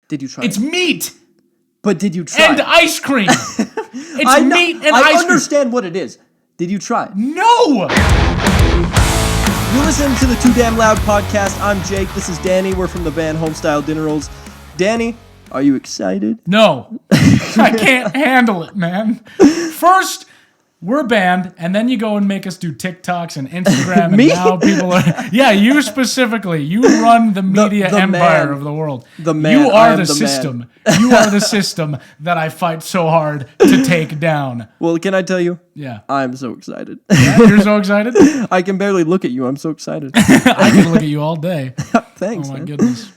Did you try It's meat. But did you try And ice cream. It's meat and ice cream. I understand what it is. Did you try? No. You're listening to the Too Damn Loud podcast. I'm Jake. This is Danny. We're from the band Homestyle Dinner Rolls. Danny, are you excited? No. I can't handle it, man. First, we're banned, and then you go and make us do TikToks and Instagram, and now people are... Yeah, you specifically. You run the media empire of the world. The man. You are the system. You are the system that I fight so hard to take down. Well, can I tell you? Yeah. I'm so excited. Yeah, you're so excited? I can barely look at you. I'm so excited. I can look at you all day. Thanks, Oh, my man. goodness.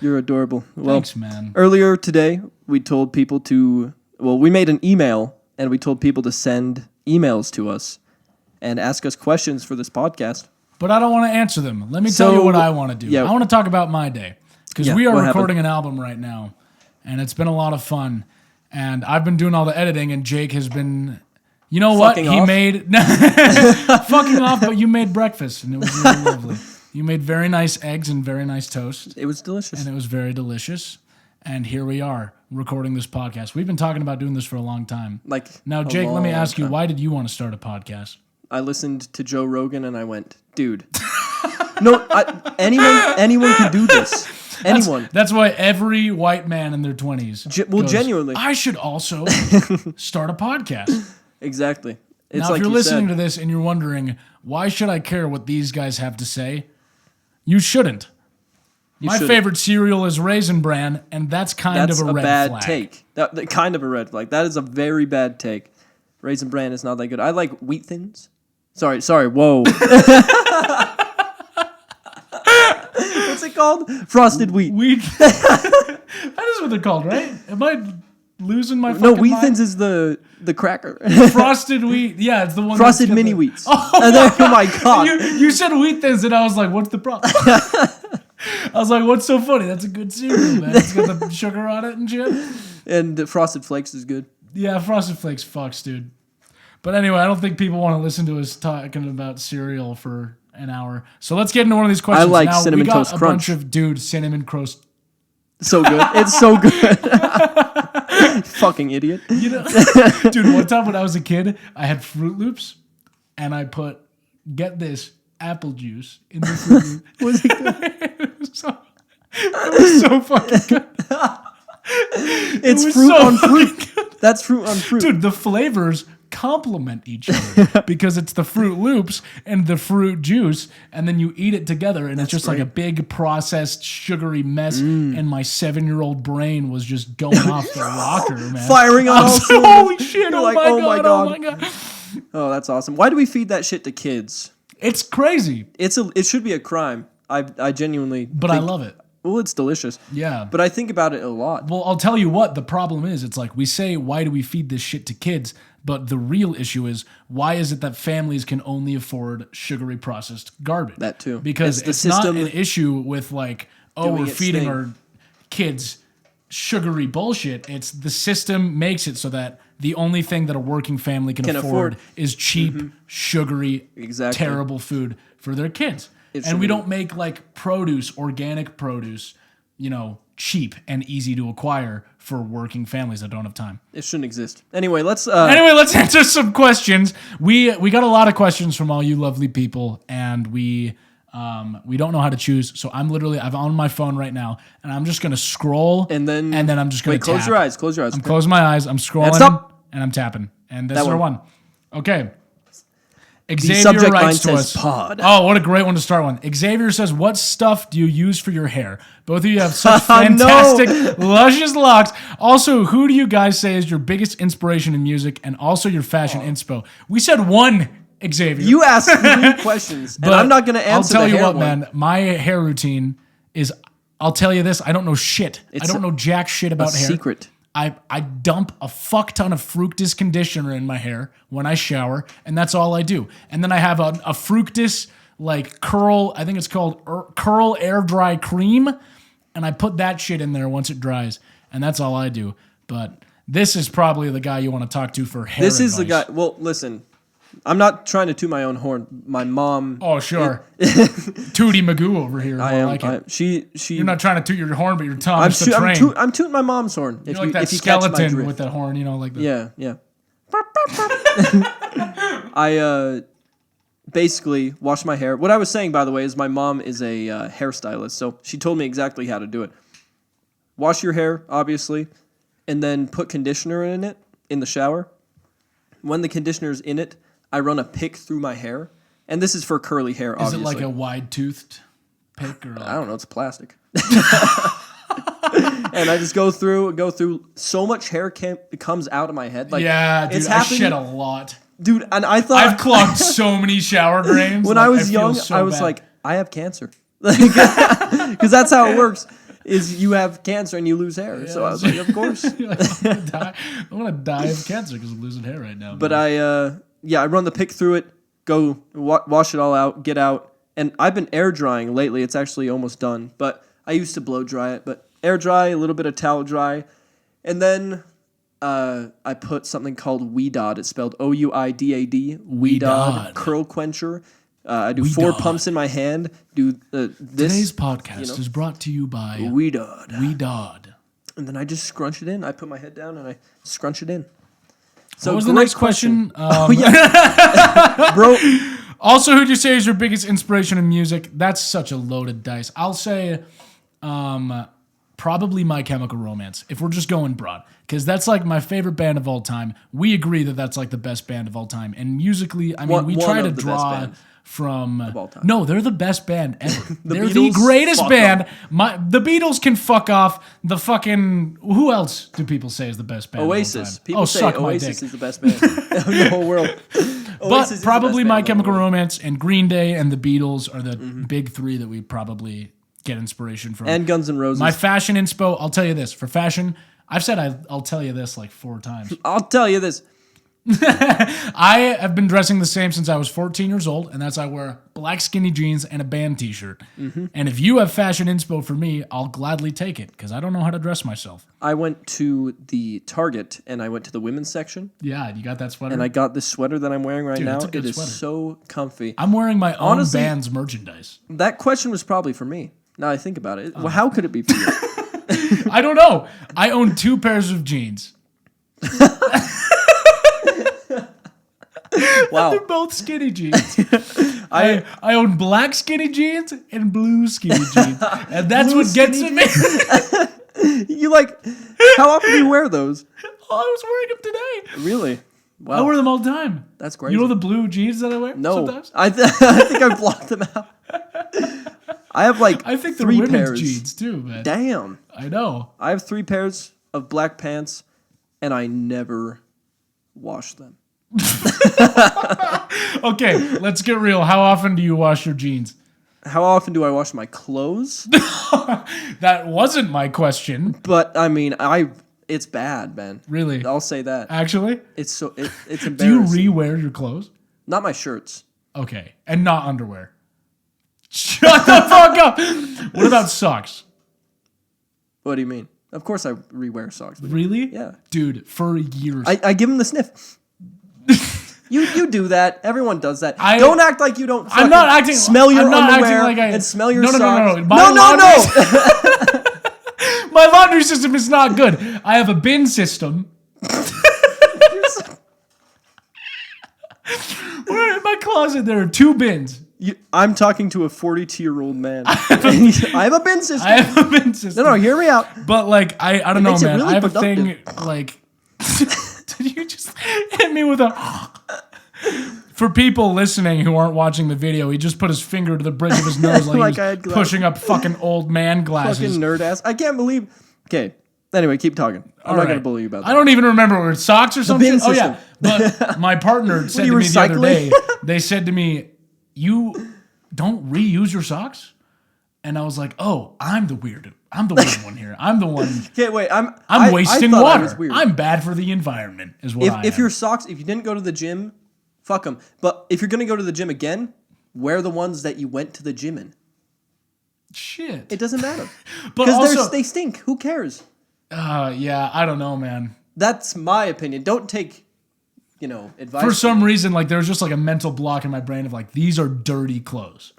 You're adorable. Well, Thanks, man. Earlier today, we told people to... Well, we made an email, and we told people to send emails to us and ask us questions for this podcast. But I don't want to answer them. Let me tell you what I want to do. Yeah. I want to talk about my day. Because we are what recording happened? an album right now, and it's been a lot of fun. And I've been doing all the editing, and Jake has been... You know what? Fucking He off? made... Fucking off, but you made breakfast, and it was really lovely. You made very nice eggs and very nice toast. It was delicious. And it was very delicious. And here we are, recording this podcast. We've been talking about doing this for a long time. Now, Jake, let me ask you, why did you want to start a podcast? I listened to Joe Rogan and I went, dude. No, anyone can do this. Anyone. That's why every white man in their 20s goes, genuinely. I should also start a podcast. Exactly. It's Now, like if you're you listening said. to this and you're wondering, why should I care what these guys have to say? You shouldn't. My favorite cereal is Raisin Bran, and that's kind of a red flag. That's a bad take. That kind of a red flag. That is a very bad take. Raisin Bran is not that good. I like Wheat Thins. Sorry, whoa. What's it called? Frosted Wheat. That is what they're called, right? Am I losing my fucking No, Wheat mind? Thins is the cracker. Frosted Wheat. Yeah, it's the one. Frosted Mini Wheats. Oh my God. You said Wheat Thins, and I was like, what's the problem? I was like, what's so funny? That's a good cereal, man. It's got the sugar on it and shit. And the Frosted Flakes is good. Yeah, Frosted Flakes fucks, dude. But anyway, I don't think people want to listen to us talking about cereal for an hour. So let's get into one of these questions. I like now, Cinnamon we got Toast a Crunch. bunch of Cinnamon Toast. So good. It's so good. Fucking idiot. You know, dude, one time when I was a kid, I had Fruit Loops, and I put, get this, apple juice in the Fruit Loop. Was it good? It was so fucking good. It's fruit on fruit. That's fruit on fruit. Dude, the flavors complement each other because it's the Fruit Loops and the fruit juice, and then you eat it together, and it's just like a big processed sugary mess. And my 7-year-old brain was just going off the rocker, man. Firing on all cylinders. Holy shit! You're Oh, like, my oh my god! God. Oh my god! Oh, that's awesome. Why do we feed that shit to kids? It's crazy, It should be a crime. I genuinely. but I love it. Well, it's delicious. Yeah. But I think about it a lot. Well, I'll tell you what, the problem is, it's like we say, why do we feed this shit to kids? But the real issue is, why is it that families can only afford sugary processed garbage? That too. Because It's it's the not system an issue with like, oh, doing we're its feeding thing. our kids sugary bullshit. It's the system makes it so that the only thing that a working family can afford is cheap, sugary, terrible food for their kids. And we don't make like produce, organic produce, cheap and easy to acquire for working families that don't have time. It shouldn't exist. Anyway, let's Answer some questions. We got a lot of questions from all you lovely people, and we don't know how to choose. So I'm on my phone right now, and I'm just gonna scroll, and then I'm just gonna close tap. your eyes. Close your eyes. I'm closing my eyes. I'm scrolling, and I'm tapping, and this is our one. Okay. Xavier subject writes line to says us. pod. Oh, what a great one to start one. Xavier says, what stuff do you use for your hair? Both of you have such fantastic, luscious locks. Also, who do you guys say is your biggest inspiration in music and also your fashion inspo? We said one, Xavier. You asked 3 questions, and I'm not going to answer. I'll tell you what, one. man. My hair routine is, I'll tell you this, I don't know shit. I don't know jack shit about hair. Secret. I dump a fuck ton of Fructis conditioner in my hair when I shower, and that's all I do. And then I have a Fructis like curl, I think it's called curl air dry cream, and I put that shit in there once it dries, and that's all I do. But this is probably the guy you want to talk to for hair This is advice. the guy. Well, listen, I'm not trying to toot my own horn. My mom. Oh, sure. Tootie Magoo over here. I am. She. You're not trying to toot your horn, but you're telling us to train. I'm tooting my mom's horn. You're like that skeleton with that horn, like that. Yeah. I basically wash my hair. What I was saying, by the way, is my mom is a hairstylist, so she told me exactly how to do it. Wash your hair, obviously, and then put conditioner in it in the shower. When the conditioner's in it, I run a pick through my hair, and this is for curly hair, obviously. Is it like a wide-toothed pick? Or I don't know. It's plastic. And I just go through. So much hair comes out of my head. Like, yeah, dude, I shed a lot. Dude, and I thought... I've clogged so many shower drains. When I was young, I was like, I have cancer. Because that's how it works, is you have cancer and you lose hair. Yeah, so I was like, of course. I'm going to die of cancer because I'm losing hair right now. But I run the pick through it, go wash it all out, get out. And I've been air drying lately. It's actually almost done. But I used to blow dry it. But air dry, a little bit of towel dry. And then... I put something called Weedod. It's spelled Ouidad. Weedod curl quencher. I do 4 pumps in my hand. Do this. Today's podcast is brought to you by Weedod. And then I just scrunch it in. I put my head down and I scrunch it in. So what was the next question? Bro. Also, who'd you say is your biggest inspiration in music? That's such a loaded dice. I'll say, probably My Chemical Romance, if we're just going broad. Because that's like my favorite band of all time. We agree that that's like the best band of all time. And musically, I mean, we try to draw from... Of all time. No, they're the best band ever. They're the greatest band. The Beatles can fuck off. The fucking... Who else do people say is the best band Oasis. of all time? People say Oasis is the best band in the whole world. But probably My Chemical Romance and Green Day and the Beatles are the big 3 that we probably get inspiration from. And Guns N' Roses. My fashion inspo, I'll tell you this. For fashion... I've said I'll tell you this like 4 times. I'll tell you this. I have been dressing the same since I was 14 years old, and that's I wear black skinny jeans and a band t-shirt. And if you have fashion inspo for me, I'll gladly take it, because I don't know how to dress myself. I went to the Target, and I went to the women's section. Yeah, you got that sweater? And I got this sweater that I'm wearing right now. It is so comfy. I'm wearing my own band's merchandise. That question was probably for me. Now I think about it. Well, how could it be for you? I don't know. I own 2 pairs of jeans. Wow. They're both skinny jeans. I own black skinny jeans and blue skinny jeans. And that's what gets me. You how often do you wear those? Oh, I was wearing them today. Really? Wow. I wear them all the time. That's great. You know the blue jeans that I wear? No. Sometimes? I think I blocked them out. I have I think 3 women's pairs. Jeans too, man. Damn. I know. I have 3 pairs of black pants, and I never wash them. Okay, let's get real. How often do you wash your jeans? How often do I wash my clothes? That wasn't my question. But I mean, it's bad, man. Really? I'll say that. Actually? It's embarrassing. Do you re-wear your clothes? Not my shirts. Okay, and not underwear. Shut the fuck up. What about socks? What do you mean? Of course I re-wear socks. Really? Yeah. Dude, for years. I give them the sniff. You do that. Everyone does that. Don't act like you don't. I'm not acting. Smell your underwear and smell your socks. No. No. My laundry system is not good. I have a bin system. Where in my closet there are 2 bins. I'm talking to a 42-year-old man. I have a bin system. No, hear me out. But I don't know, man. Really I have productive. A thing did you just hit me with a... For people listening who aren't watching the video, he just put his finger to the bridge of his nose like he was pushing up fucking old man glasses. Fucking nerd ass. I can't believe... Okay. Anyway, keep talking. I'm not going to bully you about that. I don't even remember where socks or something. Oh, yeah. But my partner said to me the other day, they said to me, you don't reuse your socks? And I was like, oh, I'm the weird one here. I'm the one. Okay, wait. I'm wasting water. I'm bad for the environment, is what I am. If your socks, if you didn't go to the gym, fuck them. But if you're going to go to the gym again, wear the ones that you went to the gym in. Shit. It doesn't matter. Because they stink. Who cares? Yeah, I don't know, man. That's my opinion. Don't take advice. For some reason, like there was just like a mental block in my brain of like, these are dirty clothes.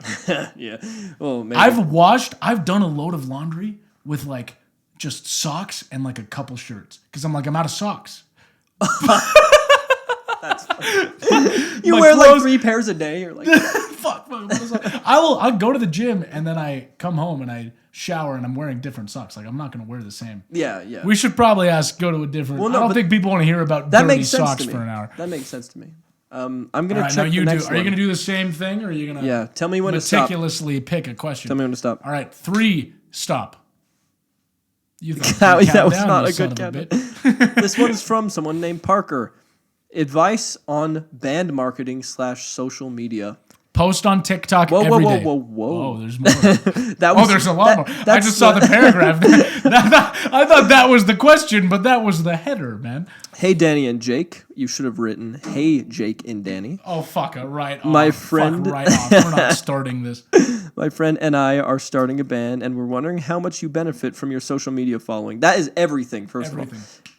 Yeah. Well, maybe. I've done a load of laundry with like just socks and like a couple shirts because I'm out of socks. That's funny. You wear like 3 pairs a day, or like fuck. I'll go to the gym and then I come home and I shower and I'm wearing different socks. Like I'm not gonna wear the same. Yeah. We should probably go to a different. Well, no, I don't think people want to hear about dirty socks for an hour. That makes sense to me. I'm gonna check now the next one. Are you gonna do the same thing, or are you gonna? Tell me when to stop. Meticulously pick a question. Tell me when to stop. All right, 3, stop. You thought that was not a good count. This one is from someone named Parker. Advice on band marketing / social media. Post on TikTok every day. Whoa. Oh, there's more. There's a lot more. I just saw the paragraph. I thought that was the question, but that was the header, man. Hey, Danny and Jake. You should have written, hey, Jake and Danny. Oh, fuck. Right off. My friend. Fuck right off. We're not starting this. My friend and I are starting a band, and we're wondering how much you benefit from your social media following. That is everything, first of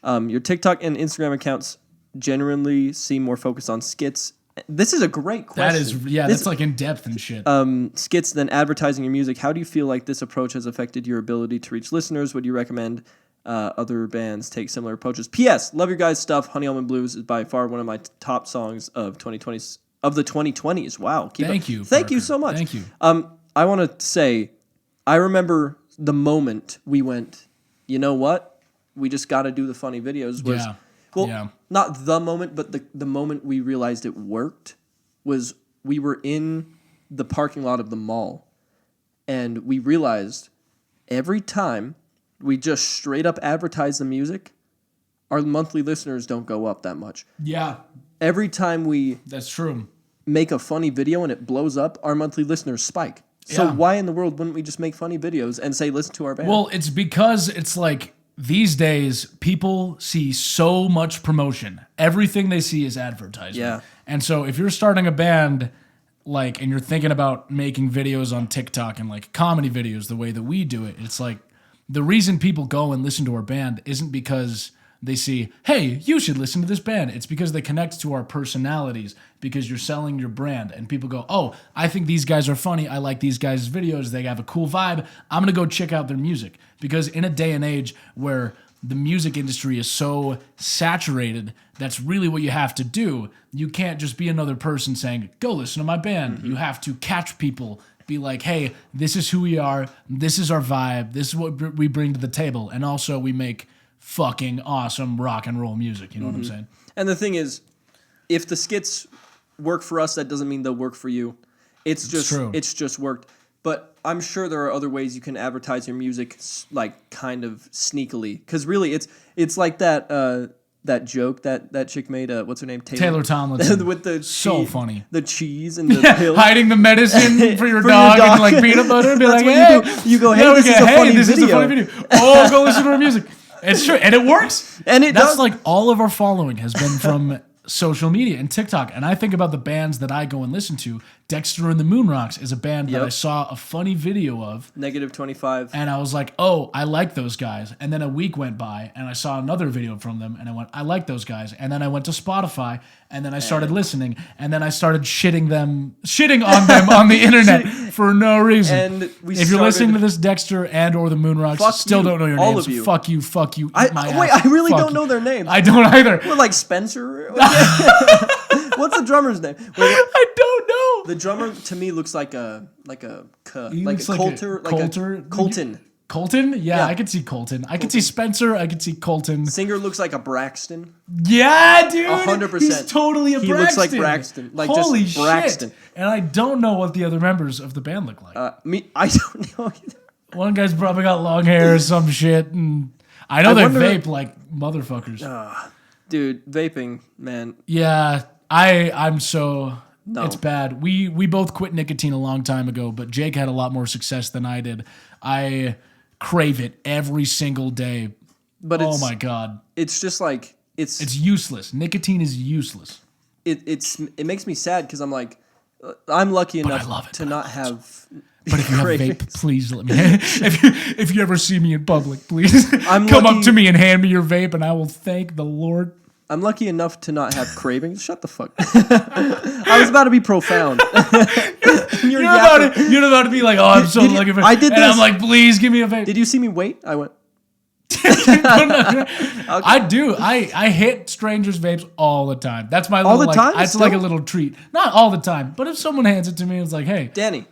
all. Your TikTok and Instagram accounts generally seem more focused on skits. This is a great question. That's like in depth and shit. Skits than advertising your music. How do you feel like this approach has affected your ability to reach listeners? Would you recommend other bands take similar approaches? P.S. Love your guys' stuff. Honey Almond Blues is by far one of my top songs of the 2020s. Wow. Thank you. Thank you so much. Thank you. I want to say, I remember the moment we went, you know what? We just got to do the funny videos. Not the moment, but the moment we realized it worked was we were in the parking lot of the mall, and we realized every time we just straight up advertise the music, our monthly listeners don't go up that much. Yeah. Every time that's true. Make a funny video and it blows up, our monthly listeners spike. So why in the world wouldn't we just make funny videos and say, listen to our band? Well, it's because it's like, these days, people see so much promotion. Everything they see is advertising. Yeah. And so if you're starting a band, and you're thinking about making videos on TikTok and like comedy videos the way that we do it, it's like the reason people go and listen to our band isn't because they see, hey, you should listen to this band. It's because they connect to our personalities because you're selling your brand. And people go, oh, I think these guys are funny. I like these guys' videos. They have a cool vibe. I'm going to go check out their music. Because in a day and age where the music industry is so saturated, that's really what you have to do. You can't just be another person saying, go listen to my band. Mm-hmm. You have to catch people, be like, hey, this is who we are. This is our vibe. This is what we bring to the table. And also we make fucking awesome rock and roll music. You know what I'm saying? And the thing is, if the skits work for us, that doesn't mean they'll work for you. It's just worked. But I'm sure there are other ways you can advertise your music, like kind of sneakily. Because really, it's like that joke that chick made. What's her name? Taylor Tomlinson. With the so funny. The cheese and the pill. Hiding the medicine for your dog and like peanut butter. And be like, hey, you go, hey, this is a funny video. Oh, go listen to our music. It's true, and it works. And that's like all of our following has been from social media and TikTok. And I think about the bands that I go and listen to. Dexter and the Moonrocks is a band that I saw a funny video of. -25. And I was like, oh, I like those guys. And then a week went by and I saw another video from them and I went, I like those guys. And then I went to Spotify and then I started listening. And then I started shitting on them on the internet for no reason. And if you're listening to this, Dexter and or the Moonrocks, still don't know your names. All of you. Fuck you. I really don't know their names. I don't either. We're like Spencer. What's the drummer's name? I don't know. The drummer to me looks like a Colton. Colton? Yeah, I could see Colton. I could see Spencer. I could see Colton. Singer looks like a Braxton. Yeah, dude. 100%. He's totally a Braxton. He looks like Braxton. Like Holy just Braxton. Shit. And I don't know what the other members of the band look like. I don't know either. One guy's probably got long hair or some shit. And I know they vape like motherfuckers. Dude, vaping, man. Yeah, I'm so... No. It's bad. We both quit nicotine a long time ago, but Jake had a lot more success than I did. I crave it every single day. But oh my God. It's just like it's useless. Nicotine is useless. It makes me sad because I'm like I'm lucky enough to not have But if you have vape, please let me. If you ever see me in public, please come up to me and hand me your vape, and I will thank the Lord. I'm lucky enough to not have cravings. Shut the fuck. I was about to be profound. You're about to be like, oh, I'm so lucky for. I did this. And I'm like, please give me a vape. Did you see me wait? I went. I do. I hit strangers' vapes all the time. That's my little, all the time. It's like a little treat. Not all the time, but if someone hands it to me, it's like, hey, Danny,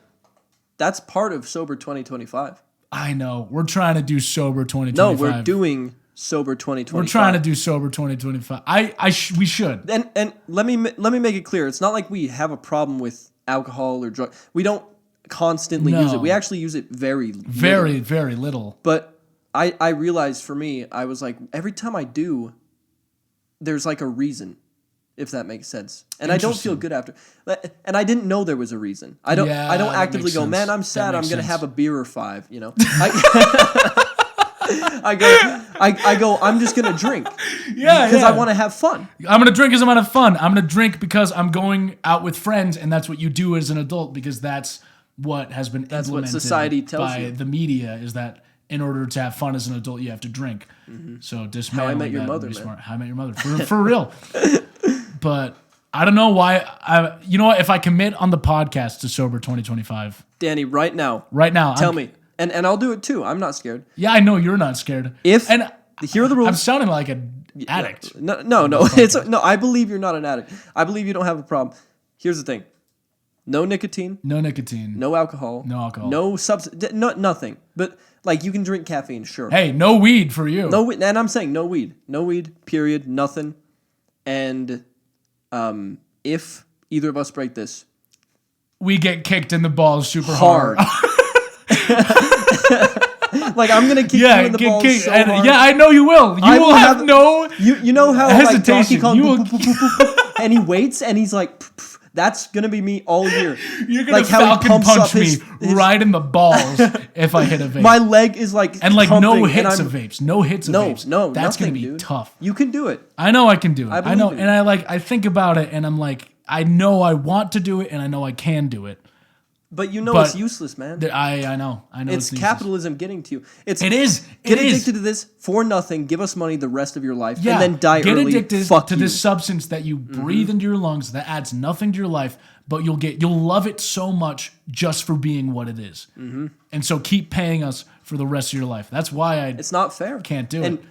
that's part of Sober 2025. I know. We're trying to do Sober 2025. No, we're doing Sober 2025. We're trying to do Sober 2025. We should. And let me make it clear. It's not like we have a problem with alcohol or drug. We don't constantly use it. We actually use it very little. But I realized for me, I was like, every time I do, there's like a reason, if that makes sense. And I don't feel good after. And I didn't know there was a reason. I don't actively go, man, I'm sad. I'm going to have a beer or 5, you know. I go, I'm just going to drink. Because I want to have fun. I'm going to drink because I'm going to have fun. I'm going to drink because I'm going out with friends, and that's what you do as an adult, because that's what has been implemented what society tells by the media, is that in order to have fun as an adult, you have to drink. Mm-hmm. So dismantling How I Met Your that Mother, would be man. smart. How I Met Your Mother, for real. But I don't know why. You know what? If I commit on the podcast to Sober 2025, Danny, right now, tell me, and I'll do it too. I'm not scared. Yeah, I know you're not scared. Here are the rules. I'm sounding like an addict. No. I believe you're not an addict. I believe you don't have a problem. Here's the thing. No nicotine. No nicotine. No alcohol. No alcohol. No substance. Nothing. But like you can drink caffeine, sure. Hey, no weed for you. No, and I'm saying no weed. No weed. Period. Nothing. And if either of us break this, we get kicked in the balls super hard. Like I'm gonna kick you in the balls so hard. Yeah, I know you will. You will have no. You know how hesitation. Like Donkey Kong, and he waits and he's like. That's gonna be me all year. You're gonna Falcon punch me right in the balls if I hit a vape. My leg is like and like pumping, no hits of vapes. No hits of vapes. No, that's nothing, gonna be dude. tough. You can do it. I know I can do it. I know, you. And I think about it, and I'm like, I know I want to do it, and I know I can do it. But it's useless, man. I know. It's capitalism getting to you. Get addicted to this for nothing. Give us money the rest of your life, yeah, and then die get early. Get addicted Fuck to you. this substance that you breathe into your lungs that adds nothing to your life, but you'll love it so much just for being what it is. Mm-hmm. And so keep paying us for the rest of your life. That's why it's not fair. Can't do and it.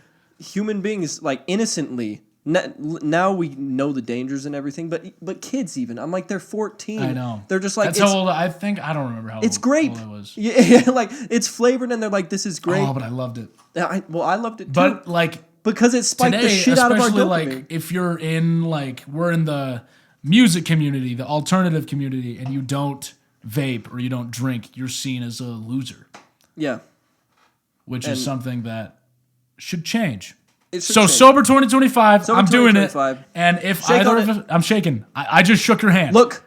Human beings like innocently. Now we know the dangers and everything, but kids even. I'm like, they're 14. I know. They're just like, that's how old I think. I don't remember how it's grape. old I was. Yeah, like it's flavored and they're like, this is great. Oh, but I loved it. I loved it too. But like because it spiked today, the shit out of our dopamine. Like if you're in we're in the music community, the alternative community, and you don't vape or you don't drink, you're seen as a loser. Yeah. Which is something that should change. So Sober 2025, I'm doing it. And if Shake either of us, I'm shaking. I just shook your hand. Look.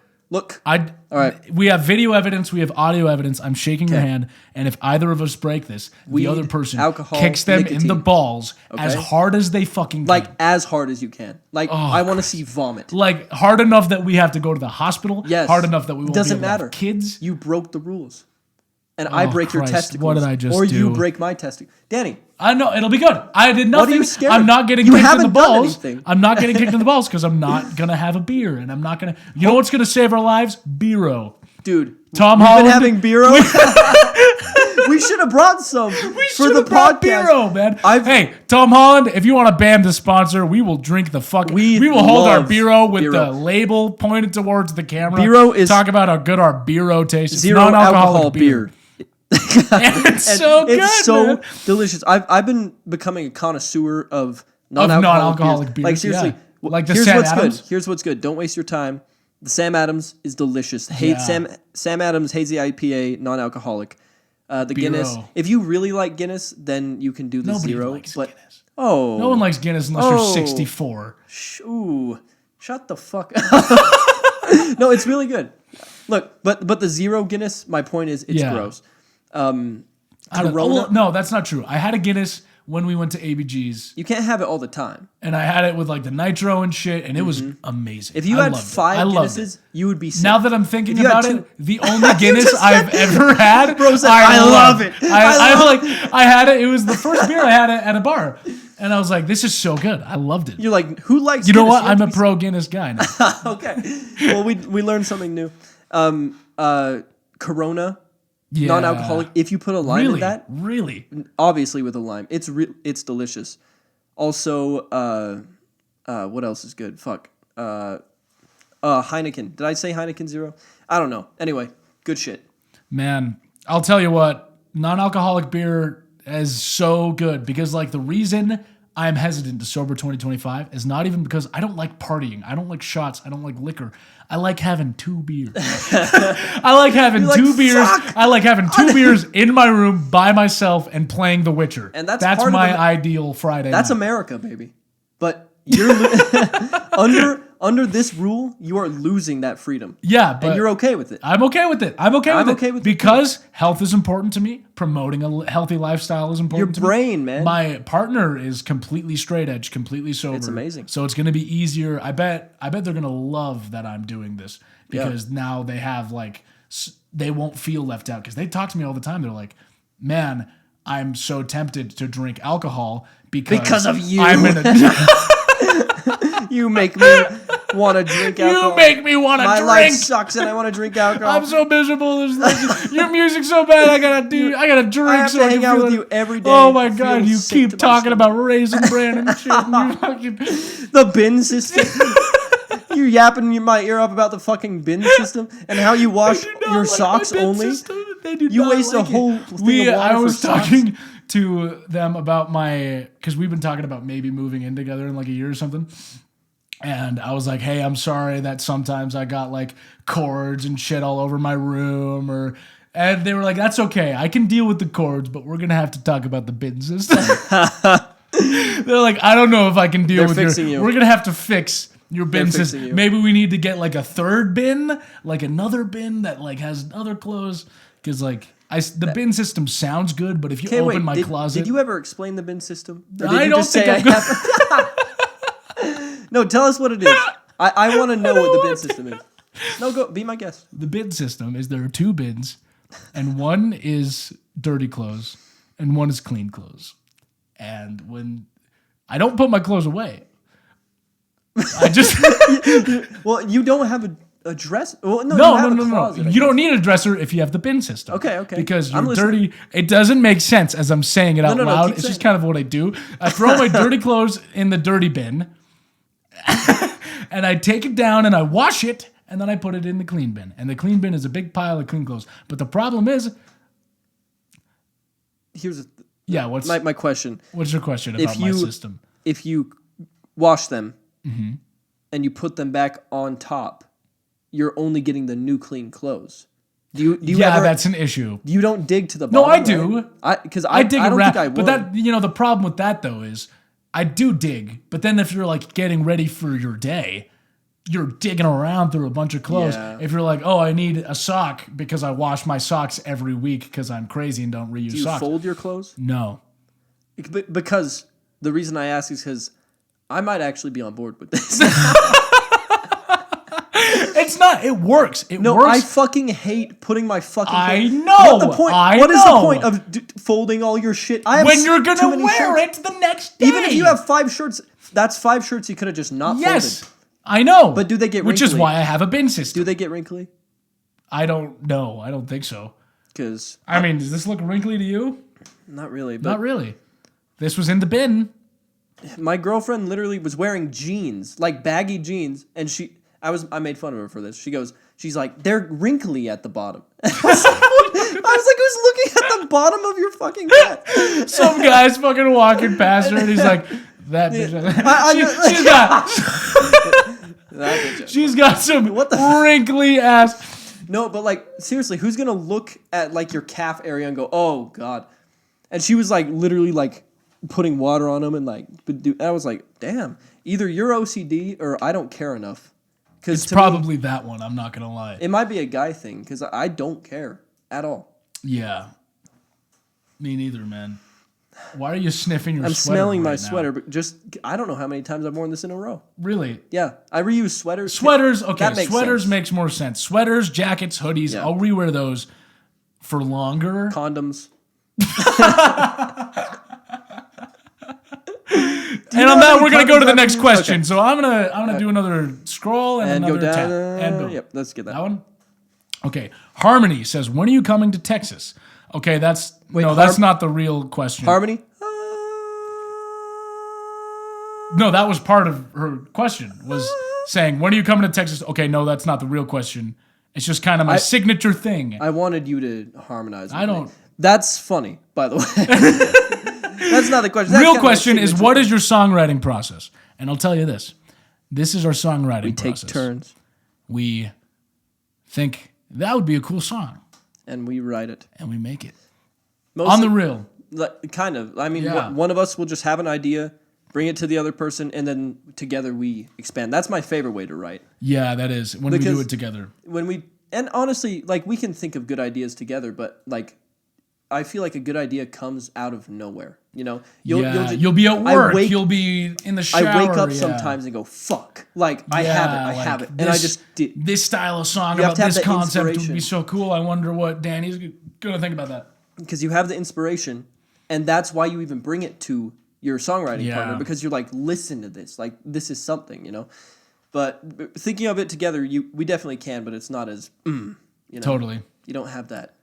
All right. We have video evidence. We have audio evidence. I'm shaking your hand. And if either of us break this, the other person kicks them in the balls as hard as they fucking can. Like as hard as you can. Like I want to see vomit. Like hard enough that we have to go to the hospital. Yes. Hard enough that we won't Doesn't be able matter. to have kids. You broke the rules. And I break your testicles. What did I just do? Or do? you break my testicles. Danny. I know, it'll be good. I did nothing. What are you scared I'm not getting kicked in the balls. Anything. I'm not getting kicked in the balls because I'm not going to have a beer. And I'm not going to... You know what's going to save our lives? Beero. Dude. Tom Holland. Holland. Been having Beero? We should have brought some for the podcast. Beero, man. Hey, Tom Holland, if you want to BAM the sponsor, we will drink the fuck. We will hold our Beero with the label pointed towards the camera. Beero is... Talk about how good our Beero tastes. It's zero alcohol beer. It's so good. It's so man. delicious. I've been becoming a connoisseur of non-alcoholic beers. Like seriously, like the Sam Adams. Here's what's good. Don't waste your time. The Sam Adams is delicious. Sam Adams Hazy IPA, non-alcoholic. The Beero. Guinness. If you really like Guinness, then you can do the Nobody zero. Likes but Guinness. No one likes Guinness unless you're 64. Ooh, shut the fuck up. No, it's really good. Look, but the zero Guinness. My point is, it's gross. No, that's not true. I had a Guinness when we went to ABG's. You can't have it all the time. And I had it with like the nitro and shit, and it was amazing. If you had 5 Guinnesses, you would be sick. Now that I'm thinking about it, the only Guinness I've ever had, bro said, I love it. I had it. It was the first beer I had at a bar, and I was like, "This is so good." I loved it. You're like, who likes? You know Guinness? what? I'm a pro Guinness guy now. Okay. Well, we learned something new. Corona, non-alcoholic. If you put a lime in that, obviously with a lime, it's delicious. Also, what else is good? Fuck. Heineken. Did I say Heineken 0? I don't know. Anyway, good shit. Man, I'll tell you what, non-alcoholic beer is so good because like the reason I'm hesitant to sober 2025 is not even because I don't like partying. I don't like shots. I don't like liquor. I like having 2 beers. I like having 2 beers. Fuck. I like having 2 beers in my room by myself and playing The Witcher. And that's my ideal Friday That's night. America, baby. But you're under this rule, you are losing that freedom. Yeah, but and you're okay with it. I'm okay with it. I'm okay with it because health is important to me. Promoting a healthy lifestyle is important to me. Your brain, man. My partner is completely straight edge, completely sober. It's amazing. So it's going to be easier. I bet they're going to love that I'm doing this because now they have like they won't feel left out because they talk to me all the time. They're like, "Man, I'm so tempted to drink alcohol because of you. I'm in a You make me want to drink alcohol. You make me want to drink. My life sucks and I want to drink alcohol. I'm so miserable. Your music's so bad. I gotta drink. I have to hang out with you every day. Oh my god, you keep talking about Raisin Bran and shit. And you fucking the bin system. You're yapping my ear up about the fucking bin system and how you wash your socks only. You waste a whole thing of water I was for socks. talking to them about because we've been talking about maybe moving in together in like a year or something. And I was like, hey, I'm sorry that sometimes I got like cords and shit all over my room and they were like, that's okay. I can deal with the cords, but we're going to have to talk about the bin system. They're like, I don't know if I can deal with you. We're going to have to fix your bin system. Maybe we need to get like a third bin, like another bin that like has other clothes. Cause like the bin system sounds good, but if you open my closet. Did you ever explain the bin system? I don't think I have. No, tell us what it is. I want to know what the bin system is. No, go be my guest. The bin system is there are 2 bins, and one is dirty clothes, and one is clean clothes. And when I don't put my clothes away, I just well, you don't have a dresser. Well, no. You don't need a dresser if you have the bin system. Okay. Because you're dirty. It doesn't make sense as I'm saying it out loud. It's just kind of what I do. I throw my dirty clothes in the dirty bin. And I take it down and I wash it and then I put it in the clean bin. And the clean bin is a big pile of clean clothes. But the problem is, what's my question? What's your question about my system? If you wash them and you put them back on top, you're only getting the new clean clothes. Do you ever, that's an issue. You don't dig to the bottom. No, I do. Right? Because I dig around. Think I would. But that the problem with that though is I do dig, but then if you're like getting ready for your day, you're digging around through a bunch of clothes. Yeah. If you're like, oh, I need a sock because I wash my socks every week because I'm crazy and don't reuse socks. Do you fold your clothes? No. Because the reason I ask is because I might actually be on board with this. It's not. It works. It works. I fucking hate putting my fucking. I know. What is the point of folding all your shit? When you're gonna wear it the next day. Even if you have 5 shirts, that's 5 shirts you could have just not folded. Yes, I know. But do they get wrinkly? Which is why I have a bin system. Do they get wrinkly? I don't know. I don't think so. Because I mean, does this look wrinkly to you? Not really. But not really. This was in the bin. My girlfriend literally was wearing jeans, like baggy jeans, and I made fun of her for this. She's like, they're wrinkly at the bottom. I was like, who's looking at the bottom of your fucking bed? Some guy's fucking walking past her and he's like, that bitch. She's got some wrinkly ass. No, but like, seriously, who's going to look at like your calf area and go, oh God. And she was like, literally like putting water on them and like, I was like, damn, either you're OCD or I don't care enough. It's probably that one, I'm not going to lie. It might be a guy thing, because I don't care at all. Yeah. Me neither, man. Why are you sniffing your I'm sweater smelling my right sweater, now? but I don't know how many times I've worn this in a row. Really? Yeah, I reuse sweaters. Sweaters, okay. That makes Sweaters sense. makes more sense. Sweaters, jackets, hoodies. Yeah. I'll rewear those for longer. Condoms. And on that, we're gonna go to the next question. Okay. So I'm gonna do another scroll and another go down. tap. And boom. Yep, let's get that. That one. Okay. Harmony says, "When are you coming to Texas?" Okay, that's not the real question. Harmony. No, that was part of her question. Was saying, "When are you coming to Texas?" Okay, no, that's not the real question. It's just kind of my signature thing. I wanted you to harmonize. I don't. That's funny, by the way. That's not the question. That's real question is, what is your songwriting process? And I'll tell you this. This is our songwriting process. We take turns. We think that would be a cool song. And we write it. And we make it. Mostly, on the real. Kind of. I mean, one of us will just have an idea, bring it to the other person, and then together we expand. That's my favorite way to write. Yeah, that is. When we do it together. And honestly, like, we can think of good ideas together, but, like, I feel like a good idea comes out of nowhere. You know, you'll be at work. You'll be in the shower. I wake up sometimes and go, "Fuck!" Like I have it, and I just did. This style of song about this concept would be so cool. I wonder what Danny's gonna think about that. Because you have the inspiration, and that's why you even bring it to your songwriting partner, because you're like, "Listen to this. Like this is something," you know. But thinking of it together, we definitely can, but it's not as you know. Totally. You don't have that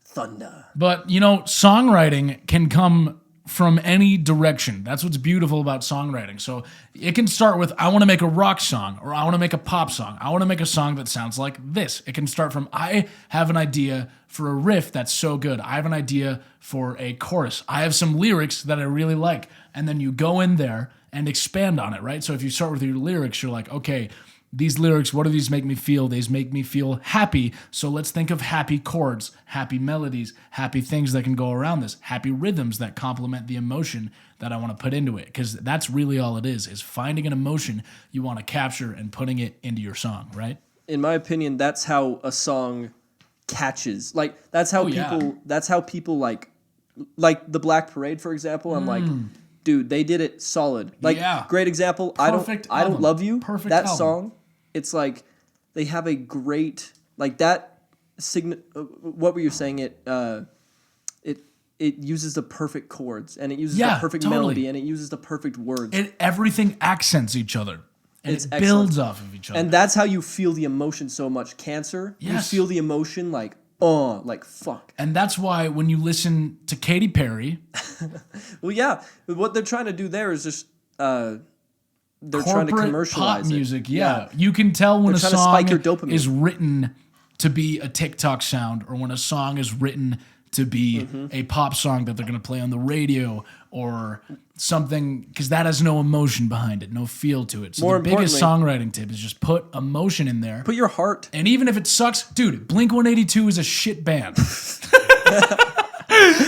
thunder. But you know, songwriting can come from any direction. That's what's beautiful about songwriting. So it can start with, I want to make a rock song, or I want to make a pop song. I want to make a song that sounds like this. It can start from, I have an idea for a riff that's so good. I have an idea for a chorus. I have some lyrics that I really like. And then you go in there and expand on it, right? So if you start with your lyrics, you're like, okay, these lyrics, what do these make me feel? These make me feel happy. So let's think of happy chords, happy melodies, happy things that can go around this, happy rhythms that complement the emotion that I want to put into it. Because that's really all it is finding an emotion you want to capture and putting it into your song, right? In my opinion, that's how a song catches. Like, that's how people like the Black Parade, for example. I'm like, dude, they did it solid. Like, great example. I don't love you. Perfect that album. Song. It's like they have a great like that. What were you saying? It uses the perfect chords, and it uses the perfect melody, and it uses the perfect words. Everything accents each other, and it builds off of each other. And that's how you feel the emotion so much. Cancer, you feel the emotion like, oh, like fuck. And that's why when you listen to Katy Perry... Well, yeah. What they're trying to do there is just... they're trying to commercialize pop music, yeah. You can tell when a song is written to be a TikTok sound, or when a song is written to be a pop song that they're going to play on the radio, or something, because that has no emotion behind it, no feel to it. So the biggest songwriting tip is just put emotion in there. Put your heart. And even if it sucks, dude, Blink-182 is a shit band.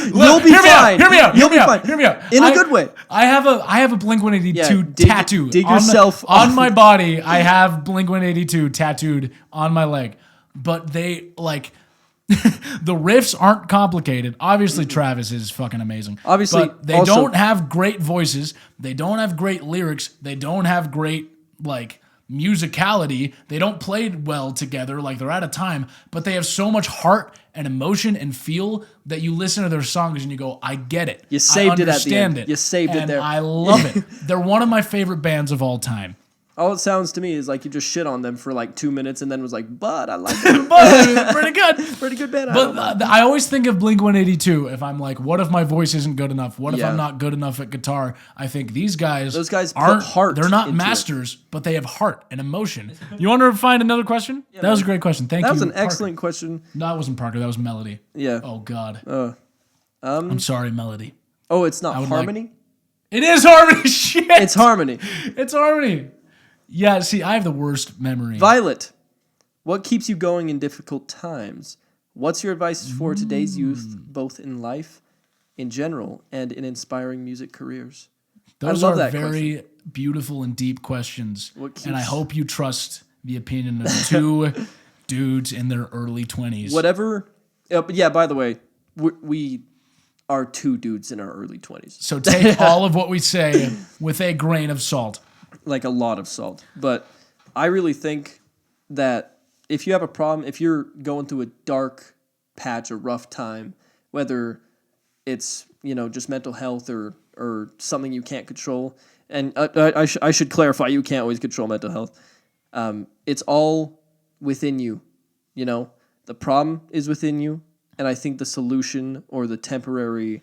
You'll be fine. Hear me out. In a good way. I have a Blink-182 tattoo. Dig yourself on my body. I have Blink-182 tattooed on my leg. But they, like, the riffs aren't complicated. Obviously, Travis is fucking amazing. Obviously, but they don't have great voices. They don't have great lyrics. They don't have great, like, musicality. They don't play well together, like they're out of time, but they have so much heart and emotion and feel that you listen to their songs and you go, I get it. You saved it at the end. It. You saved it there. I love it. They're one of my favorite bands of all time. All it sounds to me is like you just shit on them for like 2 minutes and then was like, but I like it. But pretty good. Pretty good band. But I always think of Blink-182 if I'm like, what if my voice isn't good enough? What if I'm not good enough at guitar? I think those guys aren't heart. They're not masters, but they have heart and emotion. You want to find another question? Yeah, that was a great question. Thank you. That was an excellent question. No, that wasn't Parker. That was Melody. Yeah. Oh, God. I'm sorry, Melody. Oh, it's not Harmony? It is Harmony. Shit. It's Harmony. It's Harmony. Yeah, see, I have the worst memory. Violet, what keeps you going in difficult times? What's your advice for today's youth, both in life, in general, and in inspiring music careers? Those are very beautiful and deep questions, and I hope you trust the opinion of two dudes in their early 20s. Whatever. Yeah, by the way, we are two dudes in our early 20s. So take all of what we say with a grain of salt. Like a lot of salt. But I really think that if you have a problem, if you're going through a dark patch, a rough time, whether it's, just mental health or something you can't control, and I should clarify, you can't always control mental health. It's all within you, The problem is within you, and I think the solution or the temporary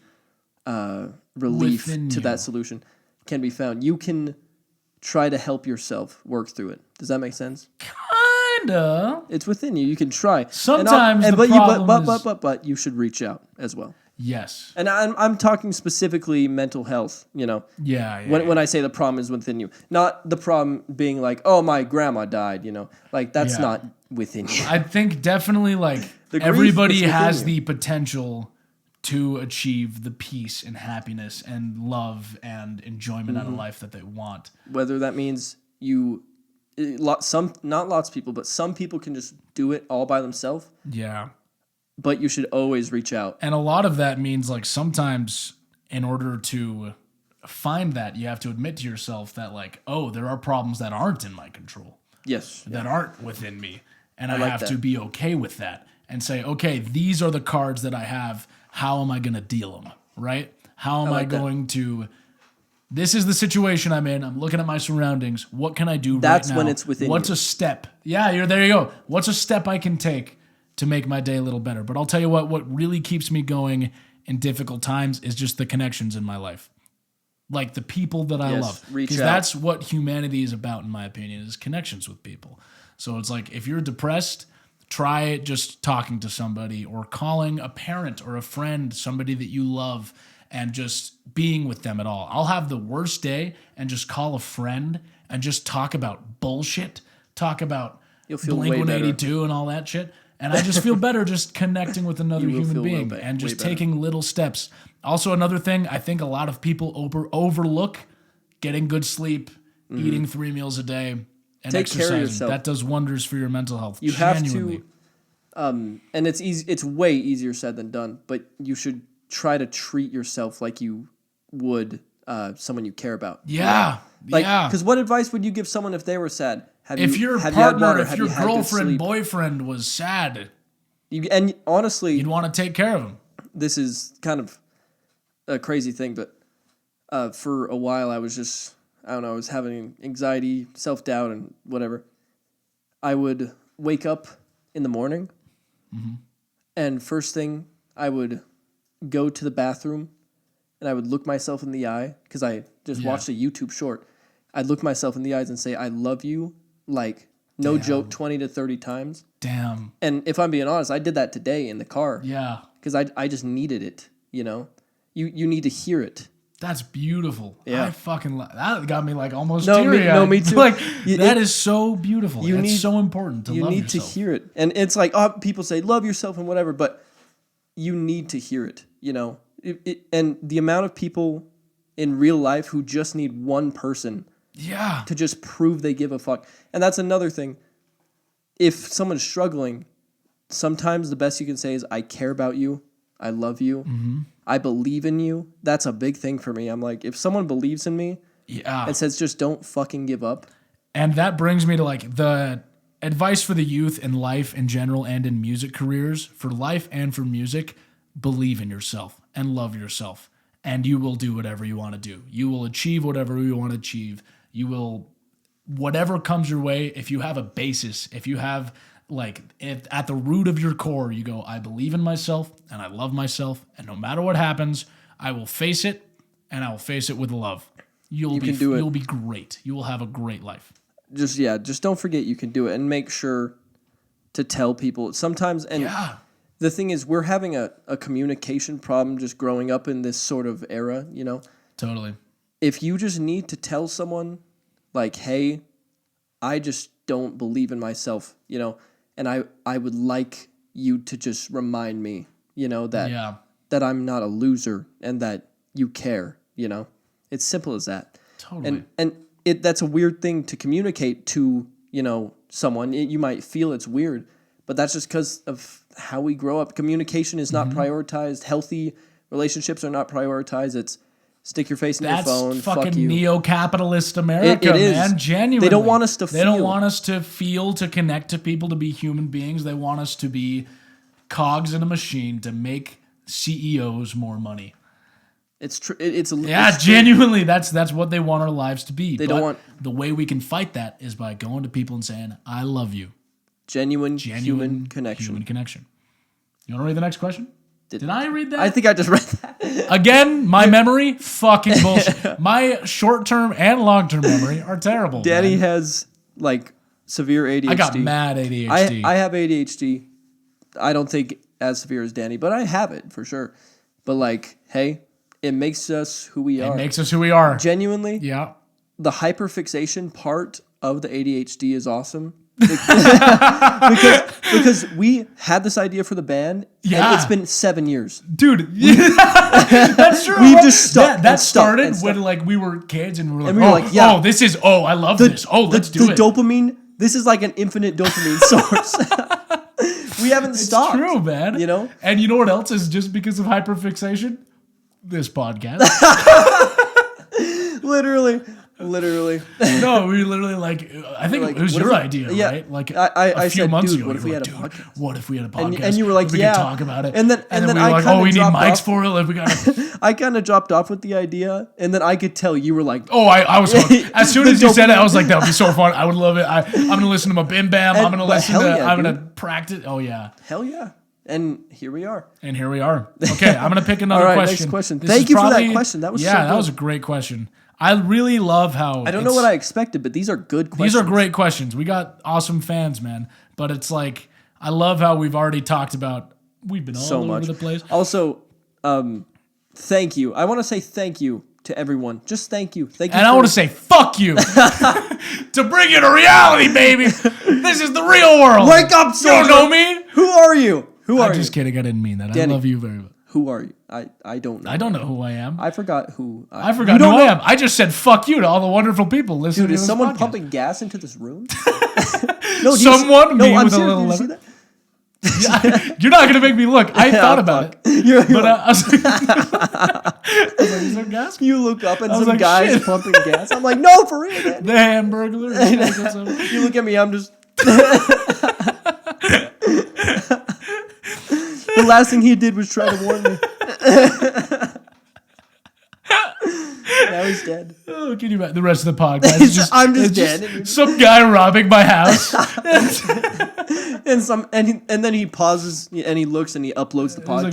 relief to that solution can be found. You can try to help yourself work through it. Does that make sense? Kinda. It's within you. You can try. Sometimes but you should reach out as well. Yes. And I'm talking specifically mental health, Yeah. When I say the problem is within you. Not the problem being like, oh, my grandma died, Like, that's not within you. I think definitely, like, everybody has the potential to achieve the peace and happiness and love and enjoyment out of life that they want. Whether that means not lots of people, but some people can just do it all by themselves. Yeah. But you should always reach out. And a lot of that means, like, sometimes in order to find that, you have to admit to yourself that, like, oh, there are problems that aren't in my control. Yes. That aren't within me. And I have to be okay with that and say, okay, these are the cards that I have. How am I going to deal them? Right? How am I going to... This is the situation I'm in. I'm looking at my surroundings. What can I do right now? That's when it's within What's you. a step? Yeah, there you go. What's a step I can take to make my day a little better? But I'll tell you what really keeps me going in difficult times is just the connections in my life. Like the people that I love. Because that's what humanity is about, in my opinion, is connections with people. So it's like, if you're depressed, try just talking to somebody or calling a parent or a friend, somebody that you love, and just being with them at all. I'll have the worst day and just call a friend and just talk about bullshit, talk about Blink-182 and all that shit. And I just feel better just connecting with another human being and just taking little steps. Also, another thing, I think a lot of people overlook getting good sleep, eating 3 meals a day, and take exercising. Care of yourself. That does wonders for your mental health. You genuinely. Have to, and it's easy. It's way easier said than done. But you should try to treat yourself like you would someone you care about. Yeah, Because what advice would you give someone if they were sad? If your partner, if your girlfriend, boyfriend was sad, and honestly, you'd want to take care of them. This is kind of a crazy thing, but for a while I was I was having anxiety, self-doubt, and whatever. I would wake up in the morning, and first thing I would go to the bathroom, and I would look myself in the eye, because I just watched a YouTube short. I'd look myself in the eyes and say, I love you, like, no joke, 20 to 30 times. Damn. And if I'm being honest, I did that today in the car. Yeah. Because I just needed it, You need to hear it. That's beautiful. Yeah. I fucking that got me like almost teary-eyed. Me too. Like, that is so beautiful. It's so important to love yourself. You need to hear it. And it's like, people say, love yourself and whatever, but you need to hear it, and the amount of people in real life who just need one person to just prove they give a fuck. And that's another thing. If someone's struggling, sometimes the best you can say is, I care about you. I love you. I believe in you. That's a big thing for me. I'm like, if someone believes in me and says, just don't fucking give up. And that brings me to like the advice for the youth in life in general and in music careers. For life and for music, believe in yourself and love yourself. And you will do whatever you want to do. You will achieve whatever you want to achieve. You will, whatever comes your way, if you have a basis, if you have at the root of your core, you go, I believe in myself and I love myself. And no matter what happens, I will face it and I will face it with love. You'll be great. You will have a great life. Just don't forget you can do it, and make sure to tell people sometimes. And the thing is, we're having a communication problem just growing up in this sort of era, Totally. If you just need to tell someone, like, hey, I just don't believe in myself, and I would like you to just remind me, that I'm not a loser and that you care, It's simple as that. Totally. And that's a weird thing to communicate to, someone. You might feel it's weird, but that's just because of how we grow up. Communication is not prioritized. Healthy relationships are not prioritized. It's stick your face in your phone. That's fucking fuck you. neo-capitalist America, It is. man. Genuinely. They don't want us to They don't want us to feel, to connect to people, to be human beings. They want us to be cogs in a machine to make CEOs more money. It's true. Genuinely, that's what they want our lives to be. They don't want. The way we can fight that is by going to people and saying, "I love you." Genuine human connection. Human connection. You want to read the next question? Did I read that? I think I just read that. Again, my memory, fucking bullshit. My short-term and long-term memory are terrible. Danny man. has like severe ADHD. I got mad ADHD. I have ADHD. I don't think as severe as Danny, but I have it for sure. But like, hey, it makes us who we are. It makes us who we are. Genuinely, Yeah. the hyperfixation part of the ADHD is awesome. because we had this idea for the band, and it's been 7 years. Dude, that's true. We've just stuck. That started when like we were kids and we were like, I love this. Oh, let's do it. The dopamine, this is like an infinite dopamine source. We haven't stopped. It's true, man. You know? And you know what else is just because of hyperfixation? This podcast. Literally. No, we literally like. I think it was your idea, right? Like I few said, months dude, ago, what if we had a podcast? What if we had a podcast? And you were like, we could talk about it. And then we were I like, kinda we need dropped mics off. for it. Like we got. I kind of dropped off with the idea, and then I could tell you were like, oh, I was hooked. As soon as you said it, I was like, that would be so fun. I would love it. I'm gonna listen to my Bim Bam. I'm gonna listen to. I'm gonna practice. Oh yeah. Hell yeah. And here we are. Okay, I'm gonna pick another question. Next question. Thank you for that question. That was so good. that was a great question. I really love how I don't know what I expected, but these are good questions. These are great questions. We got awesome fans, man. But it's like I love how we've already talked about. We've been all over the place. Also, thank you. I want to say thank you to everyone. Just thank you. Thank you. And I want to say fuck you to bring you to reality, baby. This is the real world. Wake up, soldier. You don't know me. Who are you? I'm just kidding. I didn't mean that. Danny, I love you very much. Who are you? I don't know. I don't know who I am. I forgot who. I forgot who I am. I just said fuck you to all the wonderful people listening to this Dude, is someone podcast. pumping gas into this room? Someone? Me I'm with a serious. little Did you see lever? that? You're not going to make me look. I thought about it. You're But like, I was like, is there gas? you look up and I was some like, guy's shit. pumping gas. I'm like, no, for real, man. The Hamburglar. You look at me, I'm just... The last thing he did was try to warn me. Now he's dead. Oh, can you imagine the rest of the podcast? It's I'm just dead. Some guy robbing my house. and then he pauses and he looks and he uploads the podcast.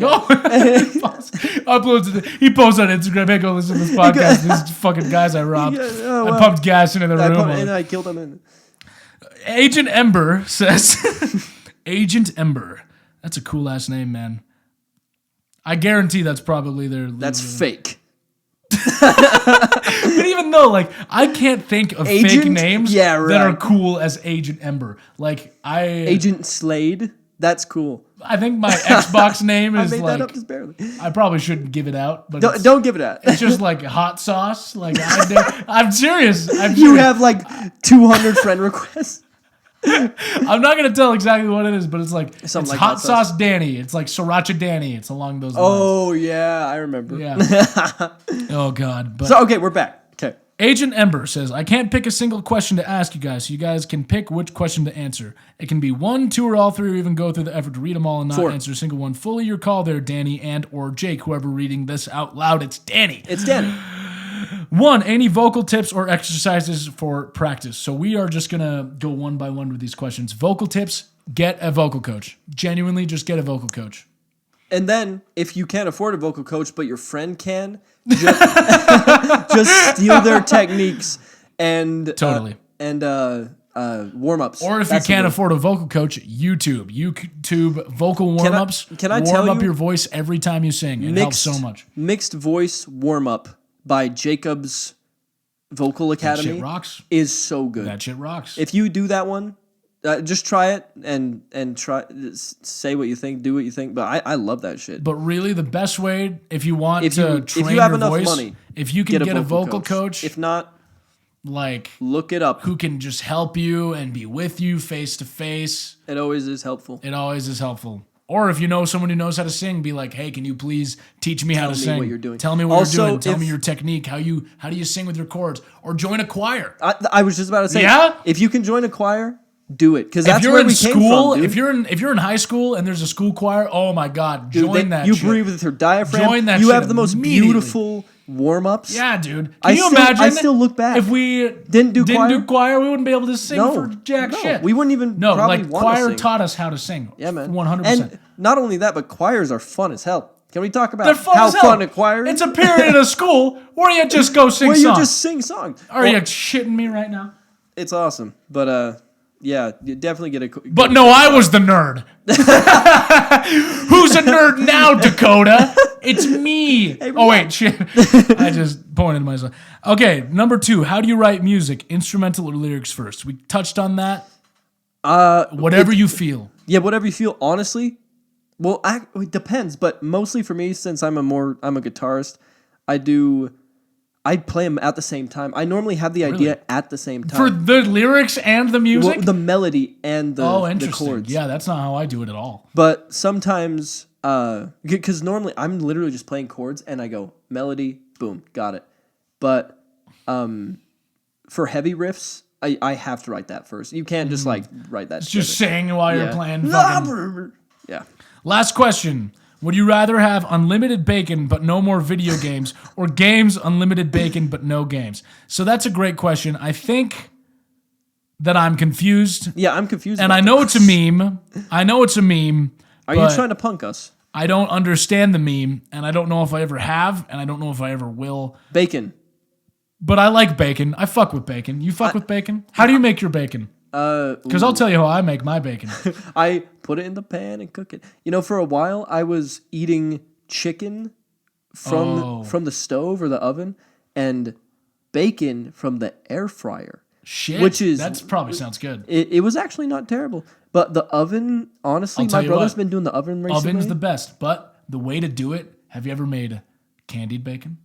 He's like, uploads it. He posts on Instagram. Hey, go listen to this podcast. These fucking guys I robbed. I pumped gas into the room. And I killed him. Agent Ember says, Agent Ember. That's a cool last name, man. I guarantee that's probably their... That's fake. But even though, like, I can't think of fake names that are cool as Agent Ember. Like, Agent Slade? That's cool. I think my Xbox name is I made like... that up just barely. I probably shouldn't give it out, but don't give it out. It's just like hot sauce. Like, I'm serious. You have like 200 friend requests. I'm not going to tell exactly what it is, but it's like, it's like hot sauce Danny. It's like sriracha Danny. It's along those lines. Oh, yeah, I remember. Yeah. Oh, God. But so, okay, we're back. Okay. Agent Ember says, I can't pick a single question to ask you guys, so you guys can pick which question to answer. It can be 1, 2, or all 3, or even go through the effort to read them all and not 4. answer a single one. Fully your call there, Danny and or Jake, whoever reading this out loud. It's Danny. It's Danny. 1, any vocal tips or exercises for practice? So we are just going to go one by one with these questions. Vocal tips, get a vocal coach. Genuinely, just get a vocal coach. And then, if you can't afford a vocal coach, but your friend can, just steal their techniques and warm-ups. Or if you can't afford a vocal coach, YouTube vocal warm-ups. Can I tell you? Warm up your voice every time you sing. It helps so much. Mixed voice warm-up by Jacob's Vocal Academy. That shit rocks. Is so good. That shit rocks. If you do that one, just try it and try say what you think, do what you think. But I love that shit. But really, the best way, if you want to train if you have your enough voice, money, if you can get a vocal coach. If not, like, look it up. Who can just help you and be with you face to face. It always is helpful. It always is helpful. Or if you know someone who knows how to sing, be like, hey, can you please teach me how to sing? What you're doing. Tell me what you're doing. Tell me your technique. How do you sing with your chords? Or join a choir. I was just about to say, if you can join a choir, do it. Because that's where we came from, dude. If you're in high school and there's a school choir, oh my God, join that you shit. You breathe with your diaphragm. Join that you shit have the most beautiful warm-ups. Yeah, dude. Can you imagine? I still look back. If we didn't do choir, we wouldn't be able to sing for jack shit. We wouldn't even probably want to choir sing. taught us how to sing. Yeah, man. 100%. And not only that, but choirs are fun as hell. Can we talk about how fun a choir is? It's a period of school where you just go sing songs. Where you just sing songs. Are you shitting me right now? It's awesome. But, yeah, you definitely get a... But no, I was the nerd. Who's a nerd now, Dakota? It's me. Hey, oh, wait, shit. I just pointed to myself. Okay, number 2. How do you write music? Instrumental or lyrics first? We touched on that. Whatever you feel. Yeah, whatever you feel. Honestly, well, it depends. But mostly for me, since I'm a guitarist, I play them at the same time. I normally have the idea at the same time. For the lyrics and the music? Well, the melody and the chords. Yeah, that's not how I do it at all. But sometimes, because normally I'm literally just playing chords and I go, melody, boom, got it. But for heavy riffs, I have to write that first. You can't just write that. Just sing while you're playing. Yeah. Last question. Would you rather have unlimited bacon but no more video games, or games unlimited bacon but no games? So that's a great question. I think that I'm confused. Yeah, I'm confused. And I know it's a meme. Are you trying to punk us? I don't understand the meme, and I don't know if I ever have, and I don't know if I ever will. Bacon. But I like bacon. I fuck with bacon. You fuck with bacon? How do you make your bacon? Because I'll tell you how I make my bacon. I put it in the pan and cook it. You know, for a while I was eating chicken from the stove or the oven, and bacon from the air fryer. Shit, that probably sounds good. It was actually not terrible. But the oven, honestly, my brother's been doing the oven recently. Oven's the best, but the way to do it, have you ever made candied bacon?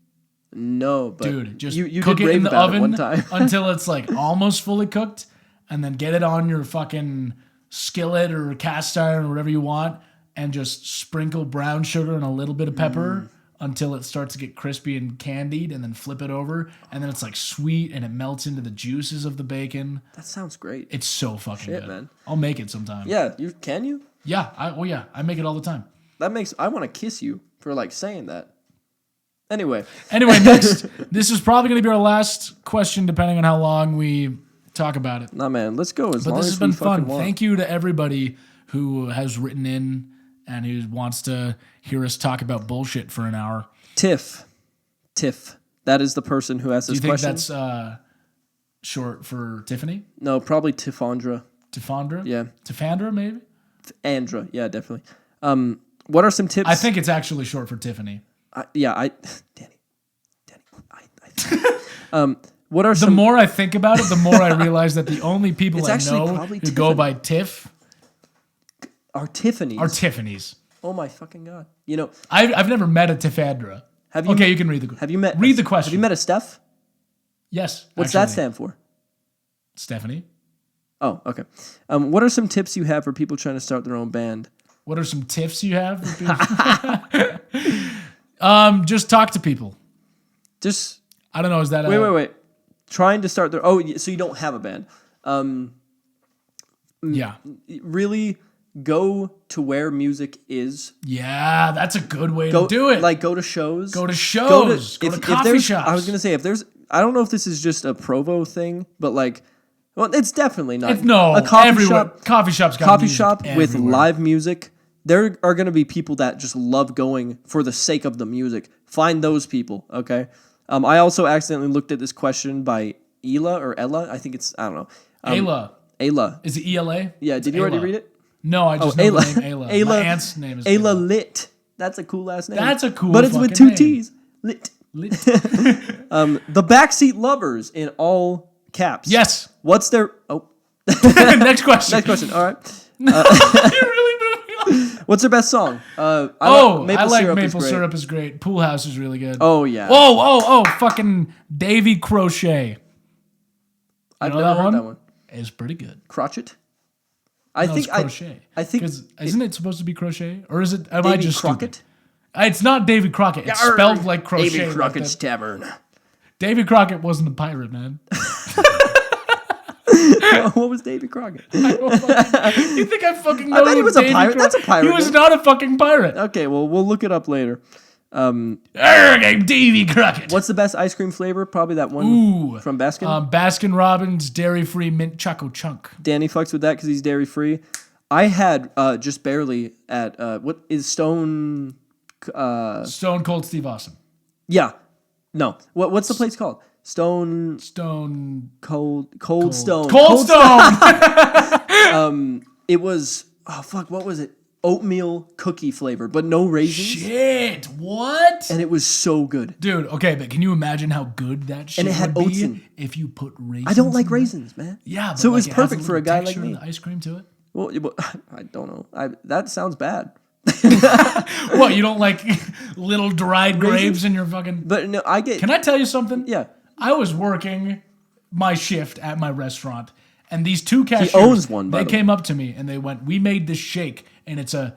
No, but dude, just cook it in the oven one time. until it's like almost fully cooked, and then get it on your fucking skillet or cast iron or whatever you want, and just sprinkle brown sugar and a little bit of pepper until it starts to get crispy and candied, and then flip it over, and then it's like sweet and it melts into the juices of the bacon. That sounds great. It's so fucking good, man. I'll make it sometime. Yeah, can you? Yeah, I make it all the time. I want to kiss you for like saying that. Anyway, next. This is probably going to be our last question, depending on how long we talk about it. Nah, man, let's go. But this has been fun. Thank you to everybody who has written in and who wants to hear us talk about bullshit for an hour. Tiff. That is the person who asked this question. Do you think that's short for Tiffany? No, probably Tiffandra. Tiffandra? Yeah. Tiffandra, maybe? Andra, yeah, definitely. What are some tips? I think it's actually short for Tiffany. Danny. What are some? The more I think about it, the more I realize that the only people I know who go by Tiff are Tiffany's. Oh my fucking god! You know, I've never met a Tiffandra. Have you? Okay, you can read the. Have you met? Read the question. Have you met a Steph? Yes. What's that stand for? Stephanie. Oh, okay. What are some tips you have for people trying to start their own band? What are some tips you have for people? Just talk to people. Just. I don't know. Is that wait? Trying to start their. Oh, so you don't have a band? Yeah. Really go to where music is. Yeah, that's a good way to do it. Like go to shows. Go to coffee shops. I was gonna say I don't know if this is just a Provo thing, but like, well, it's definitely not. A coffee shop. Coffee shop with live music. There are going to be people that just love going for the sake of the music. Find those people, okay? I also accidentally looked at this question by Ella. I think it's, I don't know. Ayla. Is it ELA? Yeah, did you already read it? No, I just know the name Ayla. My aunt's name is Ayla Lit. That's a cool last name. That's a cool But it's with two name. T's. Lit. The Backseat Lovers in all caps. Yes. What's their... Oh. Next question. All right. You're really moving on. What's their best song? I like Maple Syrup is great. Pool House is really good. Oh, yeah. Oh, fucking Davy Crochet. I've never heard that one. It's pretty good. Crotchet? I No, think it's crochet. I think 'Cause isn't it supposed to be crochet, or is it? Am I Davy just Crockett. stupid? It's not Davy Crockett. It's spelled like crochet. Davy like Crockett's that. Tavern. Davy Crockett wasn't a pirate, man. What was Davy Crockett? You think I fucking know? I bet he was a pirate. That's a pirate. He was not a fucking pirate. Okay, well, we'll look it up later. I'm Davy Crockett. What's the best ice cream flavor? Probably that one from Baskin. Baskin Robbins dairy-free mint choco chunk. Danny fucks with that because he's dairy free. I had just barely at what is Stone? Stone Cold Steve Austin. Yeah, no. What's the place called? Stone Cold Stone. Cold Stone. It was what was it? Oatmeal cookie flavor, but no raisins. Shit, what? And it was so good. Dude, okay, but can you imagine how good that shit And it had would oats be in. if you put raisins? I don't like in raisins, man. Yeah, but so it was has perfect a for a little guy like texture me. of the ice cream to it. Well, I don't know. That sounds bad. What, you don't like little dried grapes in your fucking... But no, I get... Can I tell you something? Yeah. I was working my shift at my restaurant, and these two cashiers... He owns one, by They the way. came up to me, and they went, we made this shake, and it's a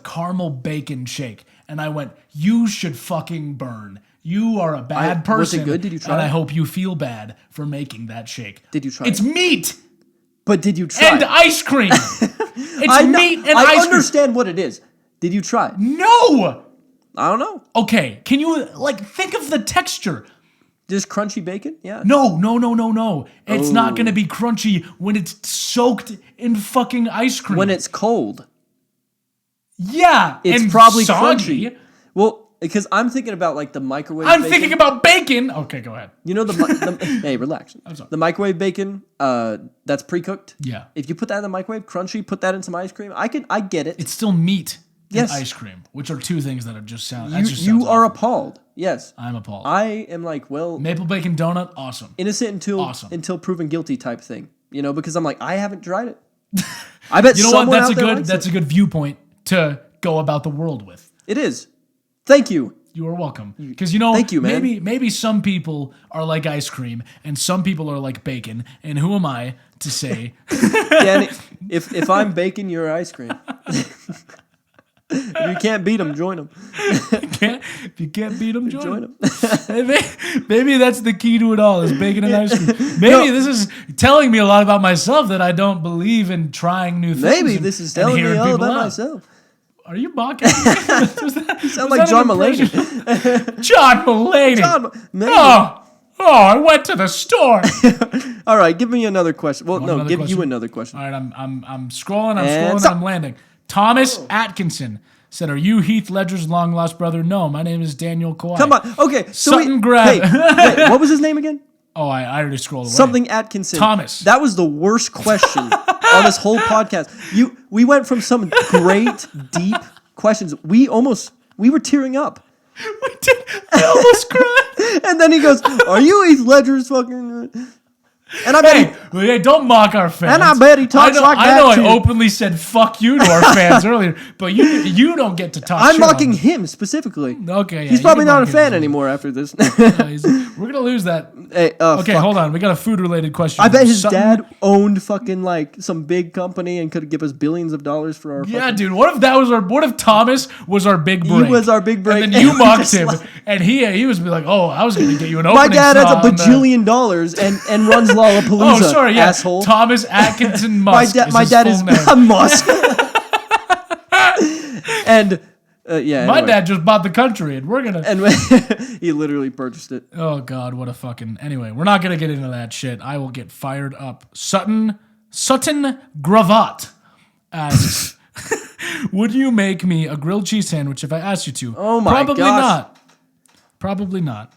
caramel bacon shake. And I went, you should fucking burn. You are a bad person. Was it good? Did you try And I it? hope you feel bad for making that shake. Did you try It's it? meat But did you try and it? ice cream. It's meat and I ice cream. understand what it is. Did you try it? No! I don't know. Okay, can you, think of the texture? Just crunchy bacon? Yeah. No. It's not going to be crunchy when it's soaked in fucking ice cream. When it's cold, yeah, it's and probably soggy. crunchy. Well, because I'm thinking about like the microwave I'm bacon. thinking about bacon. Okay, go ahead. You know hey, relax. I'm sorry. The microwave bacon that's pre-cooked. Yeah. If you put that in the microwave, crunchy, put that in some ice cream. I get it. It's still meat Yes. and ice cream, which are two things that are just sound. You are appalled. Yes. I'm appalled. I am like, well, Maple bacon donut, awesome. innocent Awesome. until proven guilty type thing. You know, because I'm like, I haven't tried it. I bet You know what? someone That's out a there good. likes That's it. a good viewpoint to go about the world with. It is. Thank you. You are welcome. Because you know, Thank you, man. maybe some people are like ice cream and some people are like bacon. And who am I to say? Danny, if I'm bacon, you're ice cream. If you can't beat them, join them. If you can't beat them, join them. them. Maybe that's the key to it all is bacon and ice cream. Maybe this is telling me a lot about myself that I don't believe in trying new things. Maybe and- this is and telling me hearing all people about out. myself. Are you mocking me? You Sound like John Mulaney. John Mulaney. Maybe. I went to the store. All right, give me another question. Well, no, another give question? you another question. All right, I'm scrolling, And and stop. I'm landing. Thomas Atkinson said, "Are you Heath Ledger's long lost brother?" No, my name is Daniel Kawhi. Come on. Okay. So Sutton Grab. Hey, wait, what was his name again? Oh, I already scrolled away. Something Atkinson. Thomas. That was the worst question on this whole podcast. We went from some great, deep questions. We were tearing up. We did. I almost cried. And then he goes, "Are you Heath Ledger's fucking?" And I bet Hey, don't mock our fans. And I bet he talks like I that, know too. I openly said "fuck you" to our fans earlier, but you don't get to talk. I'm shit mocking on him specifically. Okay, yeah, He's you probably can not a mock him. fan anymore after this. We're gonna lose that. Hey, Okay, fuck. hold on. We got a food-related question. I bet his Sutton- dad owned fucking like some big company and could give us billions of dollars for our. Yeah, fucking... dude. What if Thomas was our big break? He was our big break. And then you and mocked just him, like- and he was be like, "Oh, I was gonna get you an My opening." dad has a slot on the- bajillion dollars and runs Lollapalooza. Oh, sorry, yeah. Asshole. Thomas Atkinson my Musk. dad. My dad is his full name. Musk. And yeah. My anyway. dad just bought the country, and we're gonna. And he literally purchased it. Oh God, what a fucking. Anyway, we're not gonna get into that shit. I will get fired up. Sutton Gravatt asks, "Would you make me a grilled cheese sandwich if I asked you to?" Oh my Probably gosh. not. Probably not.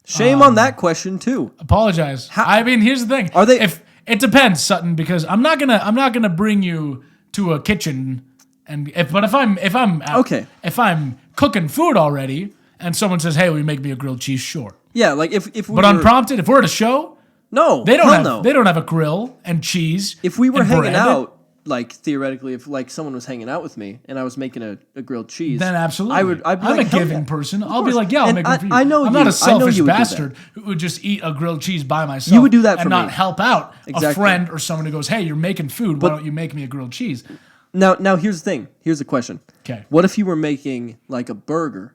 Shame on that question too. Apologize. I mean, here's the thing. Are they- If it depends, Sutton, because I'm not gonna bring you to a kitchen, and if I'm out, Okay. if I'm cooking food already, and someone says, "Hey, will you make me a grilled cheese?" Sure. Yeah, like if we But were, unprompted, if we're at a show, no, they don't hell have no. they don't have a grill and cheese. If we were and hanging bread. out, like theoretically, if like someone was hanging out with me and I was making a grilled cheese, then absolutely, I'd be I'm like, a hell giving yeah. person. I'll be like, yeah, I'll make one for you. I know I'm you. not a I know selfish you would do bastard who would just eat a grilled cheese by myself. You would do that for and not me. help out Exactly. a friend or someone who goes, hey, you're making food. Why don't you make me a grilled cheese? Now here's the thing. Here's the question. Okay. What if you were making like a burger,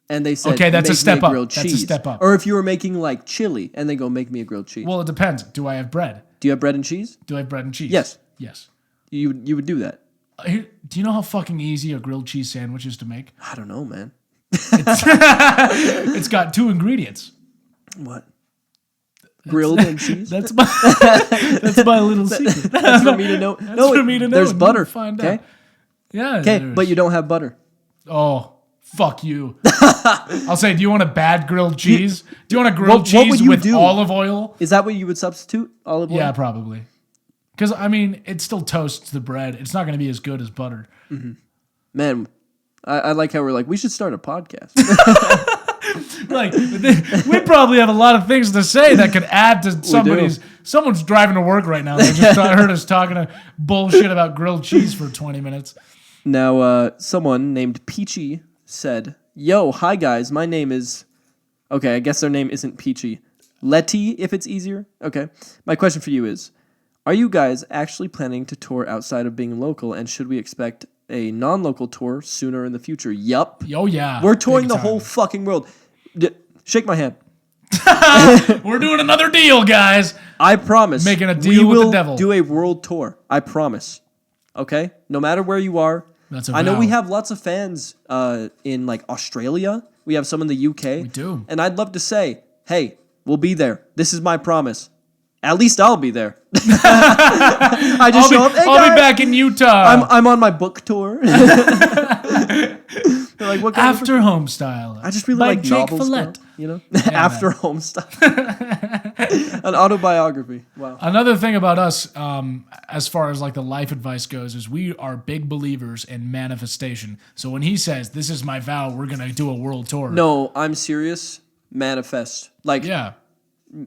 and they said, okay, that's a make step me up. grilled That's cheese. a step up. Or if you were making like chili, and they go make me a grilled cheese. Well, it depends. Do I have bread? Do you have bread and cheese? Do I have bread and cheese? Yes. Yes. You would do that. Do you know how fucking easy a grilled cheese sandwich is to make? I don't know, man. It's got 2 ingredients. What? Grilled and cheese? That's my little secret. That's for me to know. That's for me to know. There's butter. Find Okay. out. Yeah. Okay, but you don't have butter. Oh, fuck you. I'll say, do you want a bad grilled cheese? Do you want a grilled what cheese would you with do? olive oil? Is that what you would substitute? Olive oil? Yeah, probably. Because, I mean, it still toasts the bread. It's not going to be as good as butter. Mm-hmm. Man, I like how we're like, we should start a podcast. Like, we probably have a lot of things to say that could add to someone's driving to work right now. They just heard us talking bullshit about grilled cheese for 20 minutes. Now, someone named Peachy said, yo, hi guys, my name is... Okay, I guess their name isn't Peachy. Letty, if it's easier. Okay. My question for you is, are you guys actually planning to tour outside of being local, and should we expect a non-local tour sooner in the future? Yup. Oh, yeah. We're touring the whole fucking world. Shake my hand. We're doing another deal, guys. I promise. Making a deal with the devil. We will do a world tour. I promise. Okay? No matter where you are. I know we have lots of fans in like Australia. We have some in the UK. We do. And I'd love to say, hey, we'll be there. This is my promise. At least I'll be there. I just show up. Hey, I'll be back in Utah. I'm on my book tour. They're like, what kind After Home Style. I just really by like Jake novels, Follett. you know? After Home Style. An autobiography. Wow. Another thing about us, as far as like the life advice goes, is we are big believers in manifestation. So when he says, this is my vow, we're going to do a world tour. No, I'm serious. Manifest. Like, yeah.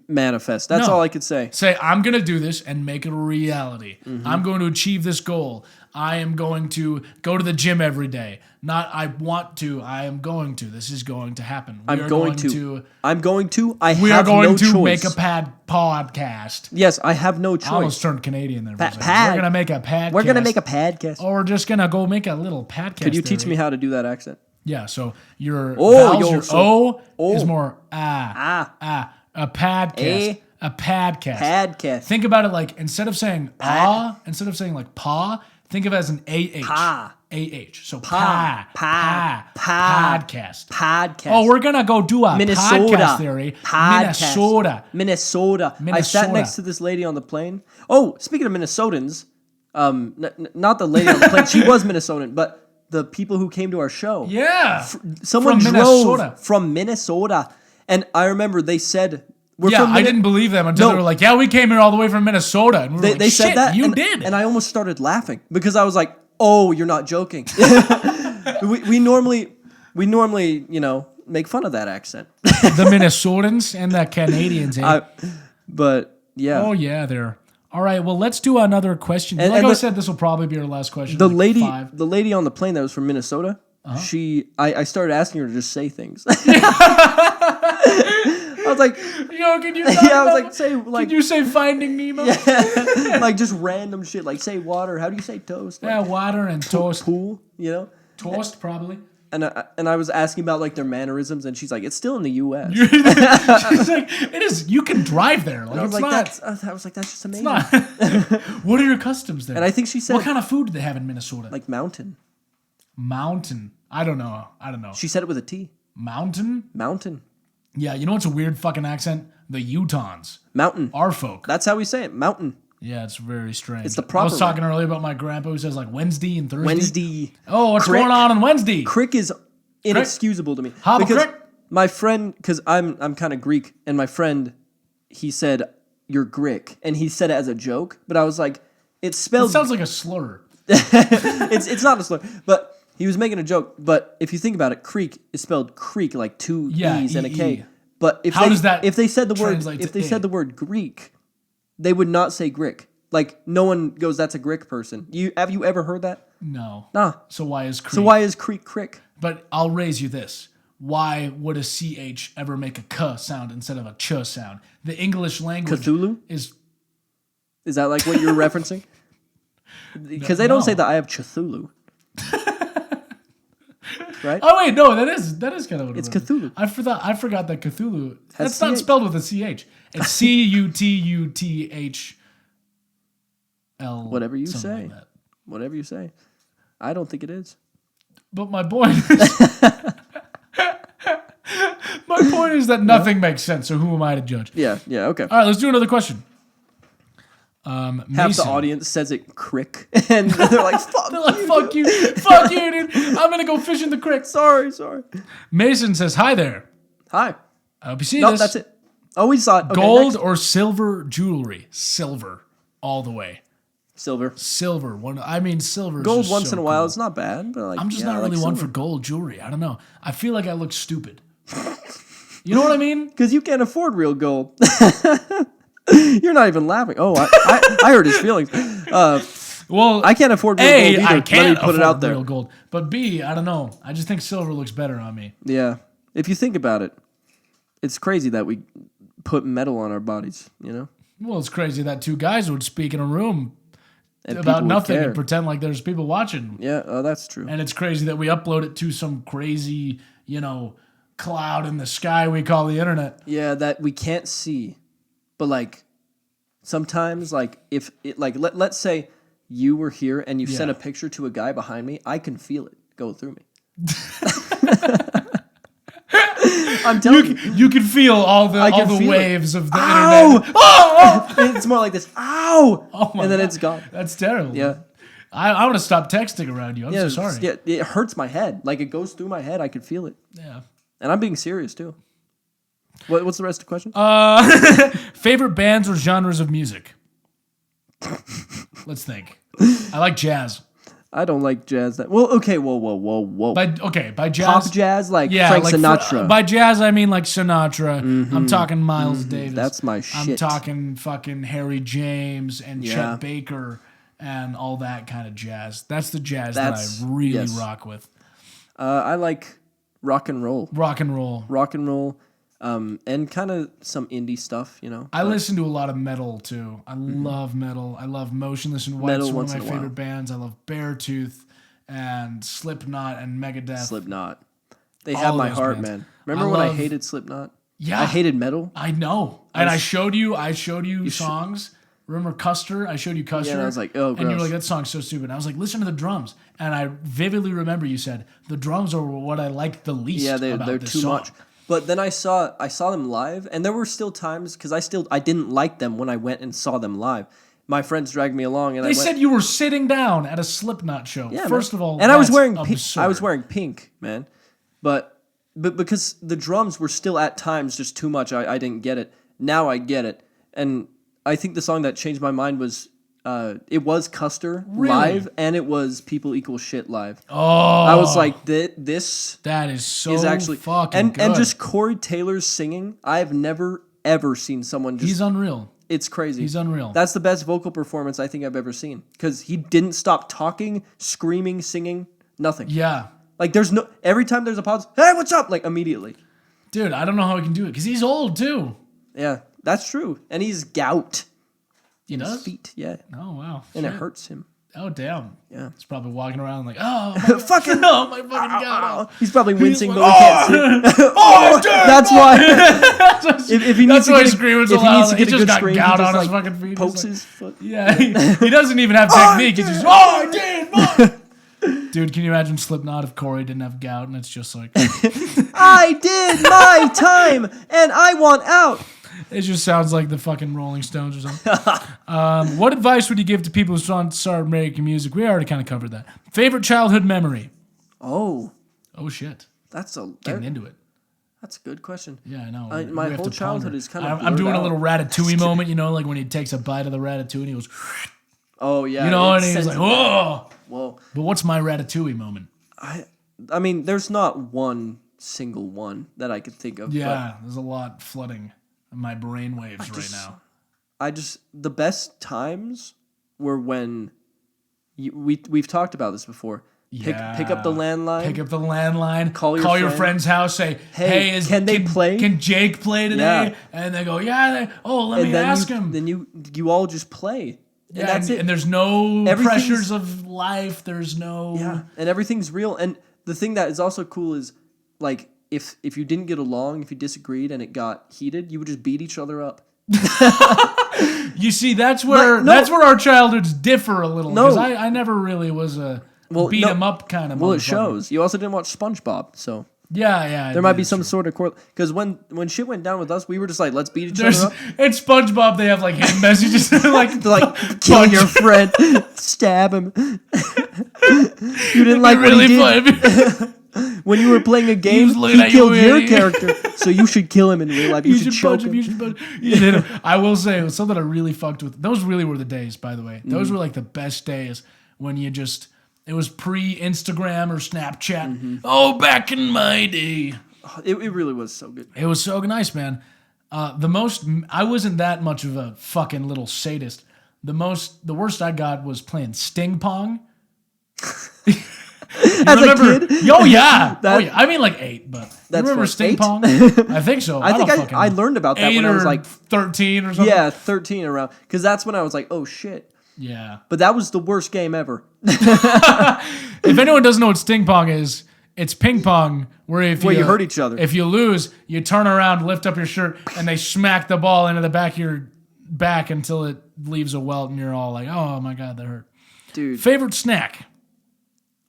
Manifest. That's all I could say. Say, I'm going to do this and make it a reality. Mm-hmm. I'm going to achieve this goal. I am going to go to the gym every day. Not I want to, I am going to. This is going to happen. I'm going to. I have no choice. We are going to make a podcast. Yes, I have no choice. I almost turned Canadian there. We're going to make a podcast. We're going to make a podcast. Or we're just going to go make a little podcast. Could you teach me how to do that accent? Yeah, so your vowels, your O is more a podcast. A podcast. Podcast. Think about it like, instead of saying instead of saying like pa, think of it as an AH. Pa. AH. So podcast. Podcast. Oh, we're going to go do a podcast theory. Podcast. Minnesota. I sat next to this lady on the plane. Oh, speaking of Minnesotans, not the lady on the plane. She was Minnesotan, but the people who came to our show. Yeah. Someone drove from Minnesota. And I remember they said... I didn't believe them until they were like, yeah, we came here all the way from Minnesota. And we were they said that. You did. And I almost started laughing because I was like, oh, you're not joking. we normally, make fun of that accent. The Minnesotans and the Canadians, eh? But, yeah. Oh, yeah, they're... All right, well, let's do another question. I said, this will probably be our last question. The lady on the plane that was from Minnesota, I started asking her to just say things. I was like, yo, can you? Can you say Finding Nemo? Yeah, like just random shit. Like say water. How do you say toast? Like, yeah, water and toast. Pool. You know, toast probably. And I was asking about like their mannerisms, and she's like, it's still in the U.S. She's like, it is. You can drive there. Like, I was it's like, not. I was like, that's just amazing. What are your customs there? And I think she said, what kind of food do they have in Minnesota? Like mountain. Mountain. I don't know. She said it with a T. Mountain. Yeah, you know what's a weird fucking accent? The Utahns. Mountain. Our folk. That's how we say it. Mountain. Yeah, it's very strange. It's the proper I was talking earlier about my grandpa who says like Wednesday and Thursday. Wednesday. Oh, what's going on Wednesday? Crick is inexcusable to me. Because my friend, because I'm kind of Greek, and my friend, he said, you're Grick. And he said it as a joke, but I was like, it's spelled... It sounds like a slur. It's not a slur, but... He was making a joke, but if you think about it, creek is spelled creek, like two E's and a K. But if they said the word Greek, they would not say Grick. Like, no one goes, that's a Grick person. Have you ever heard that? No. Nah. So why is Creek? So why is Creek Crick? But I'll raise you this. Why would a CH ever make a K sound instead of a Ch sound? The English language Cthulhu? is that like what you're referencing? Because they don't say that I have Cthulhu. Right? Oh wait, no, that is kind of what it's Cthulhu. I forgot that Cthulhu. That's CH. not spelled with a CH. It's CUTUTHL. Whatever you say. Like Whatever you say. I don't think it is. But my point is that nothing makes sense, so who am I to judge? Yeah, okay. All right, let's do another question. Half Mason. the audience says it crick, and they're like, fuck Fuck you, dude. I'm going to go fish in the creek. Sorry. Mason says, hi there. Hi. I hope you see No, this. that's it. Oh, we saw it. Okay, Gold next. or silver jewelry? Silver. All the way. Silver. Silver. Silver is Gold just once so in a while, cool. it's not bad, but like I'm just yeah, not I really like one silver. for gold jewelry. I don't know. I feel like I look stupid. You know what I mean? Because you can't afford real gold. You're not even laughing. Oh, I hurt his feelings. Well, I can't afford real A, gold either. I can't Let me put it out afford there. real gold. But B, I don't know. I just think silver looks better on me. Yeah. If you think about it, it's crazy that we put metal on our bodies, you know? Well, it's crazy that two guys would speak in a room And about people would nothing care. and pretend like there's people watching. Yeah, that's true. And it's crazy that we upload it to some crazy, cloud in the sky we call the internet. Yeah, that we can't see. But like sometimes like if it like let's say you were here and you sent a picture to a guy behind me, I can feel it go through me. I'm telling you. You can feel all the feel waves of the Ow! internet. Oh! It's more like this. Ow! Oh my and then God. it's gone. That's terrible. Yeah. I want to stop texting around you. I'm so Yeah, sorry. yeah, it hurts my head. Like it goes through my head. I could feel it. Yeah. And I'm being serious too. What's the rest of the question? Favorite bands or genres of music? Let's think. I like jazz. I don't like jazz that well. Okay, whoa. By jazz, Pop jazz, like Frank Sinatra. By jazz, I mean like Sinatra. I'm talking Miles Davis. That's my shit. I'm talking fucking Harry James and Chet Baker and all that kind of jazz. That's the jazz that I really rock with. I like rock and roll. Rock and roll. And kind of some indie stuff, you know. I listen to a lot of metal too. I love metal. I love Motionless in White. It's one of my favorite bands. I love Beartooth and Slipknot and Megadeth. Slipknot. They have my heart, man. Remember when I hated Slipknot? Yeah. I hated metal. I know. And I showed you songs. Remember Custer? I showed you Custer. Yeah, and I was like, oh, gross. And you were like, that song's so stupid. And I was like, listen to the drums. And I vividly remember you said, the drums are what I liked the least about they're this too song. much. But then I saw them live, and there were still times because I didn't like them when I went and saw them live. My friends dragged me along, and They said you were sitting down at a Slipknot show. Yeah, First of all, and I was wearing absurd. I was wearing pink, man. But because the drums were still at times just too much, I didn't get it. Now I get it, and I think the song that changed my mind was. It was Custer live, and it was People Equal Shit live. Oh, I was like, this that is so is actually fucking good. And just Corey Taylor's singing. I've never ever seen someone just. He's unreal. It's crazy. He's unreal. That's the best vocal performance I think I've ever seen because he didn't stop talking, screaming, singing, nothing. Yeah, like there's no every time there's a pause. Hey, what's up? Like immediately. dude, I don't know how he can do it because he's old too. Yeah, that's true, and he's gout. He does? His feet, yeah. Oh wow, And shit. it hurts him. Oh damn. Yeah. He's probably walking around like, oh, fucking no, my fucking god. He's probably wincing, like, but we can't see. Oh, dude, That's why. if he needs That's why to he's get screaming if so he loud. needs to He get a just good got scream, gout he on just his like fucking feet. pokes He's like- his foot. Yeah, he doesn't even have technique. He's just, oh, damn, dude, can you imagine Slipknot if Corey didn't have gout and it's just like I did my time and I want out. it just sounds like the fucking Rolling Stones or something. What advice would you give to people who want to start making music? We already kind of covered that. Favorite childhood memory? Oh shit, that's getting into it. That's a good question. Yeah, I know. My We have whole to childhood ponder. is kind of. I'm doing out. a little Ratatouille moment, like when he takes a bite of the Ratatouille and he goes, Oh yeah, and he's like, whoa. Whoa. But what's my Ratatouille moment? I mean, there's not one single one that I could think of. Yeah, there's a lot flooding my brain waves right now. The best times were when we've talked about this before. Pick up the landline. Pick up the landline. Call your friend's house. Say, hey, can they play? Can Jake play today? Yeah. And they go, yeah. Let me ask him. Then you all just play. And yeah, that's it. And there's no pressures of life. There's no. Yeah, and everything's real. And the thing that is also cool is, like, if you didn't get along, if you disagreed and it got heated, you would just beat each other up. You see, that's where our childhoods differ a little. Because I never really was a beat 'em up kind of. Well, it shows. You also didn't watch SpongeBob, so. Yeah. There might be some sort of correlation. Because when shit went down with us, we were just like, let's beat each other up. In SpongeBob, they have like hidden messages. like kill your friend, stab him. You didn't like really what he did. When you were playing a game, he killed your character, so you should kill him in real life. You should choke him. You should punch him. I will say, it was something I really fucked with. Those really were the days, by the way. Those were like the best days when you just... It was pre-Instagram or Snapchat. Mm-hmm. Oh, back in my day. It really was so good. It was so nice, man. I wasn't that much of a fucking little sadist. The worst I got was playing Sting Pong. As a kid? Oh, yeah. I mean, like 8, but you remember Sting Pong? I think so. I learned about that when I was like 13 or something. Yeah, 13 around. Because that's when I was like, oh, shit. Yeah. But that was the worst game ever. If anyone doesn't know what Sting Pong is, it's ping pong where you hurt each other. If you lose, you turn around, lift up your shirt, and they smack the ball into the back of your back until it leaves a welt, and you're all like, oh my God, that hurt. Dude. Favorite snack?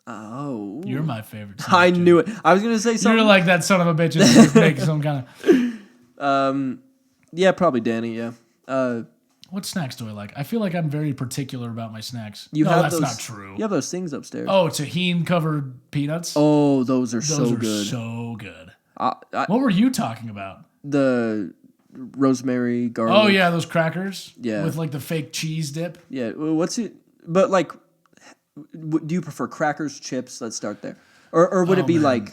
Oh. You're my favorite snack. I knew it. I was going to say something. You're like that son of a bitch that make some kind of... Yeah, probably Danny, yeah. What snacks do I like? I feel like I'm very particular about my snacks. That's not true. You have those things upstairs. Oh, tahini-covered peanuts? Oh, those are so good. Those are so good. What were you talking about? The rosemary garlic. Oh, yeah, those crackers? Yeah. With, like, the fake cheese dip? Yeah. What's it? But, like, do you prefer crackers, chips? Let's start there. Or would it be, like,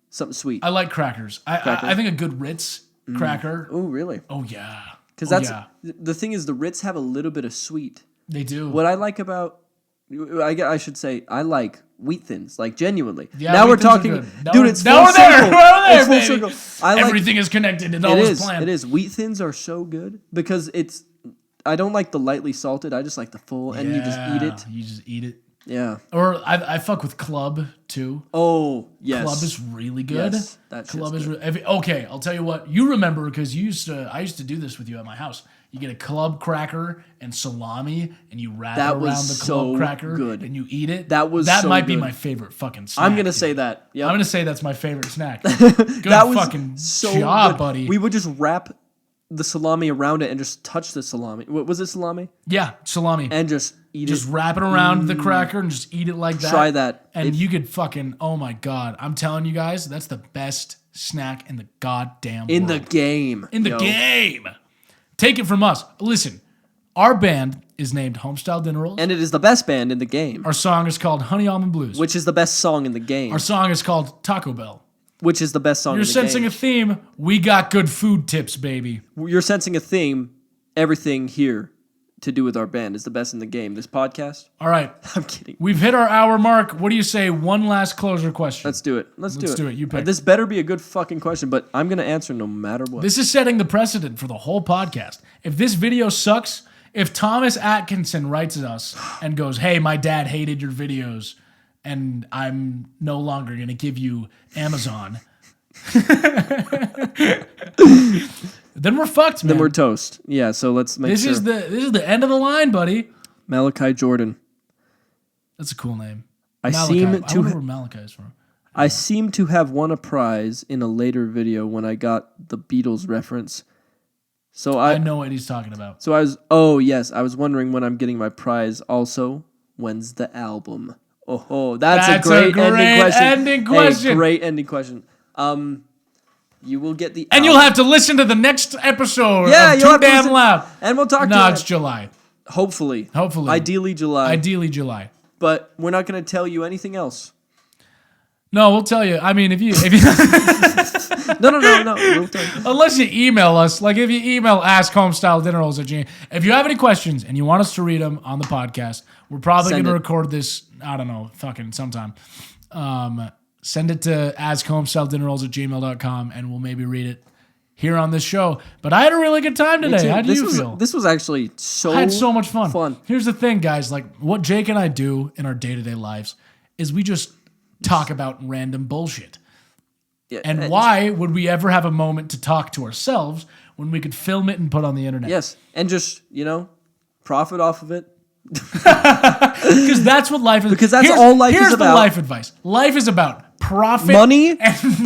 something sweet? I like crackers. I think a good Ritz cracker. Oh, really? Oh, yeah. Because the thing is, the Ritz have a little bit of sweet. They do. What I like about, I should say, I like Wheat Thins, like genuinely. Yeah, now we're talking, dude. It's now full circle. We're there, it's full circle. Everything is connected. It all is planned. It is. Wheat Thins are so good because it's. I don't like the lightly salted. I just like the full, and you just eat it. You just eat it. Yeah. Or I fuck with Club too. Oh, yes. Club is really good. Yes, that Club is okay. I'll tell you what. You remember because I used to do this with you at my house. You get a Club cracker and salami, and you wrap it around the Club cracker, good. And you eat it. That might be my favorite fucking snack. I'm gonna say that. Yep. I'm gonna say that's my favorite snack. Good fucking job, buddy. We would just wrap the salami around it and just touch the salami. What was it, salami? Yeah, salami. And just eat it. Just wrap it around the cracker and just eat it like that. Try that. And you could fucking, oh my God. I'm telling you guys, that's the best snack in the goddamn world. In the game. In the game. Take it from us. Listen, our band is named Homestyle Dinner Rolls. And it is the best band in the game. Our song is called Honey Almond Blues. Which is the best song in the game. Our song is called Taco Bell. Which is the best song in the game. You're sensing a theme. We got good food tips, baby. You're sensing a theme. Everything here to do with our band is the best in the game. This podcast? All right. I'm kidding. We've hit our hour mark. What do you say? One last closer question. Let's do it. Let's do it. You pick. This better be a good fucking question, but I'm going to answer no matter what. This is setting the precedent for the whole podcast. If this video sucks, if Thomas Atkinson writes us and goes, hey, my dad hated your videos, and I'm no longer going to give you Amazon, then we're fucked, man. Then we're toast. Yeah, so let's make sure. This is the end of the line, buddy. Malachi Jordan. That's a cool name. I wonder where Malachi is from. I seem to have won a prize in a later video when I got the Beatles reference. So I know what he's talking about. So I was wondering when I'm getting my prize. Also, when's the album? Oh, that's a great ending question. A great ending question. You will get the album. And you'll have to listen to the next episode of Too Damn Loud. And we'll talk to you. No, it's July. Hopefully. Ideally July. Ideally July. But we're not going to tell you anything else. No, we'll tell you. I mean, if you No. We'll tell you. Unless you email us. Like, if you email askhomestyledinnerrolls@gmail. If you have any questions and you want us to read them on the podcast, we're probably going to record this, I don't know, fucking sometime. Send it to askhomestyledinnerrolls@gmail.com and we'll maybe read it here on this show. But I had a really good time today. How do you feel? This was actually I had so much fun. Here's the thing, guys. Like, what Jake and I do in our day-to-day lives is we just talk about random bullshit. Yeah, and why would we ever have a moment to talk to ourselves when we could film it and put on the internet? Yes, and just, profit off of it. Because that's what life is. Because that's all life is about. Here's the life advice. Life is about profit, money,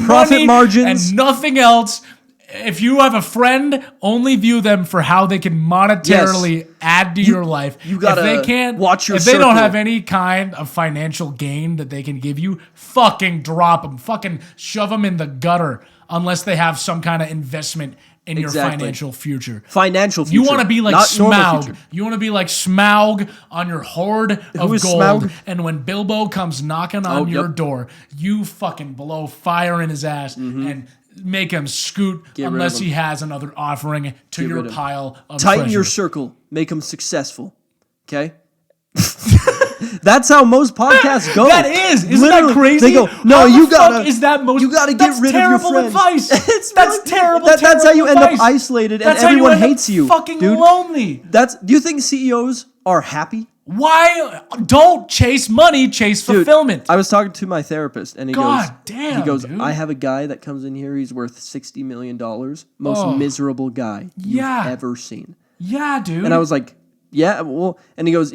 profit margins, and nothing else. If you have a friend, only view them for how they can monetarily add to your life. You gotta watch your circle. If they don't have any kind of financial gain that they can give you, fucking drop them. Fucking shove them in the gutter unless they have some kind of investment in your financial future. You want to be like Smaug. You want to be like Smaug on your hoard of gold. Smaug? And when Bilbo comes knocking on your door, you fucking blow fire in his ass and make him scoot unless he has another offering to your pile of Tighten treasure. your circle. Make him successful. Okay? That's how most podcasts go. That is. Isn't that crazy? They go, no, you gotta get rid of your friends. Advice. That's terrible. That's how you end up isolated and everyone hates you. Fucking lonely. Do you think CEOs are happy? Why don't chase money, chase fulfillment? I was talking to my therapist and he goes, dude. I have a guy that comes in here, he's worth $60 million. Most miserable guy you've ever seen. Yeah, dude. And I was like, yeah, well, and he goes,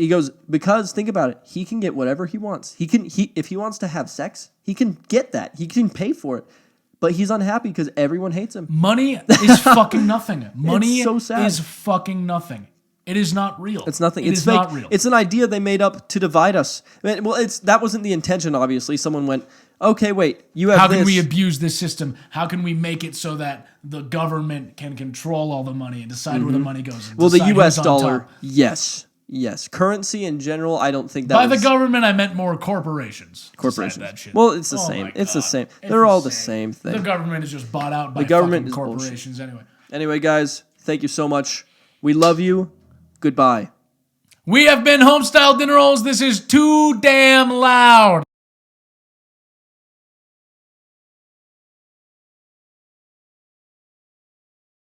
because think about it, he can get whatever he wants. If he wants to have sex, he can get that. He can pay for it. But he's unhappy because everyone hates him. Money is fucking nothing. Money so sad. is fucking nothing. It is not real. It's nothing. It's fake. not real. It's an idea they made up to divide us. That wasn't the intention, obviously. Someone went, okay, wait, you have How this. can we abuse this system? How can we make it so that the government can control all the money and decide where the money goes? Well, the U.S. dollar, yes. Currency in general, I don't think that By the government, I meant more corporations. That shit. Well, it's the same. It's the same. They're all the same thing. The government is just bought out by fucking corporations anyway. Anyway, guys, thank you so much. We love you. Goodbye. We have been Homestyle Dinner Rolls. This is Too Damn Loud.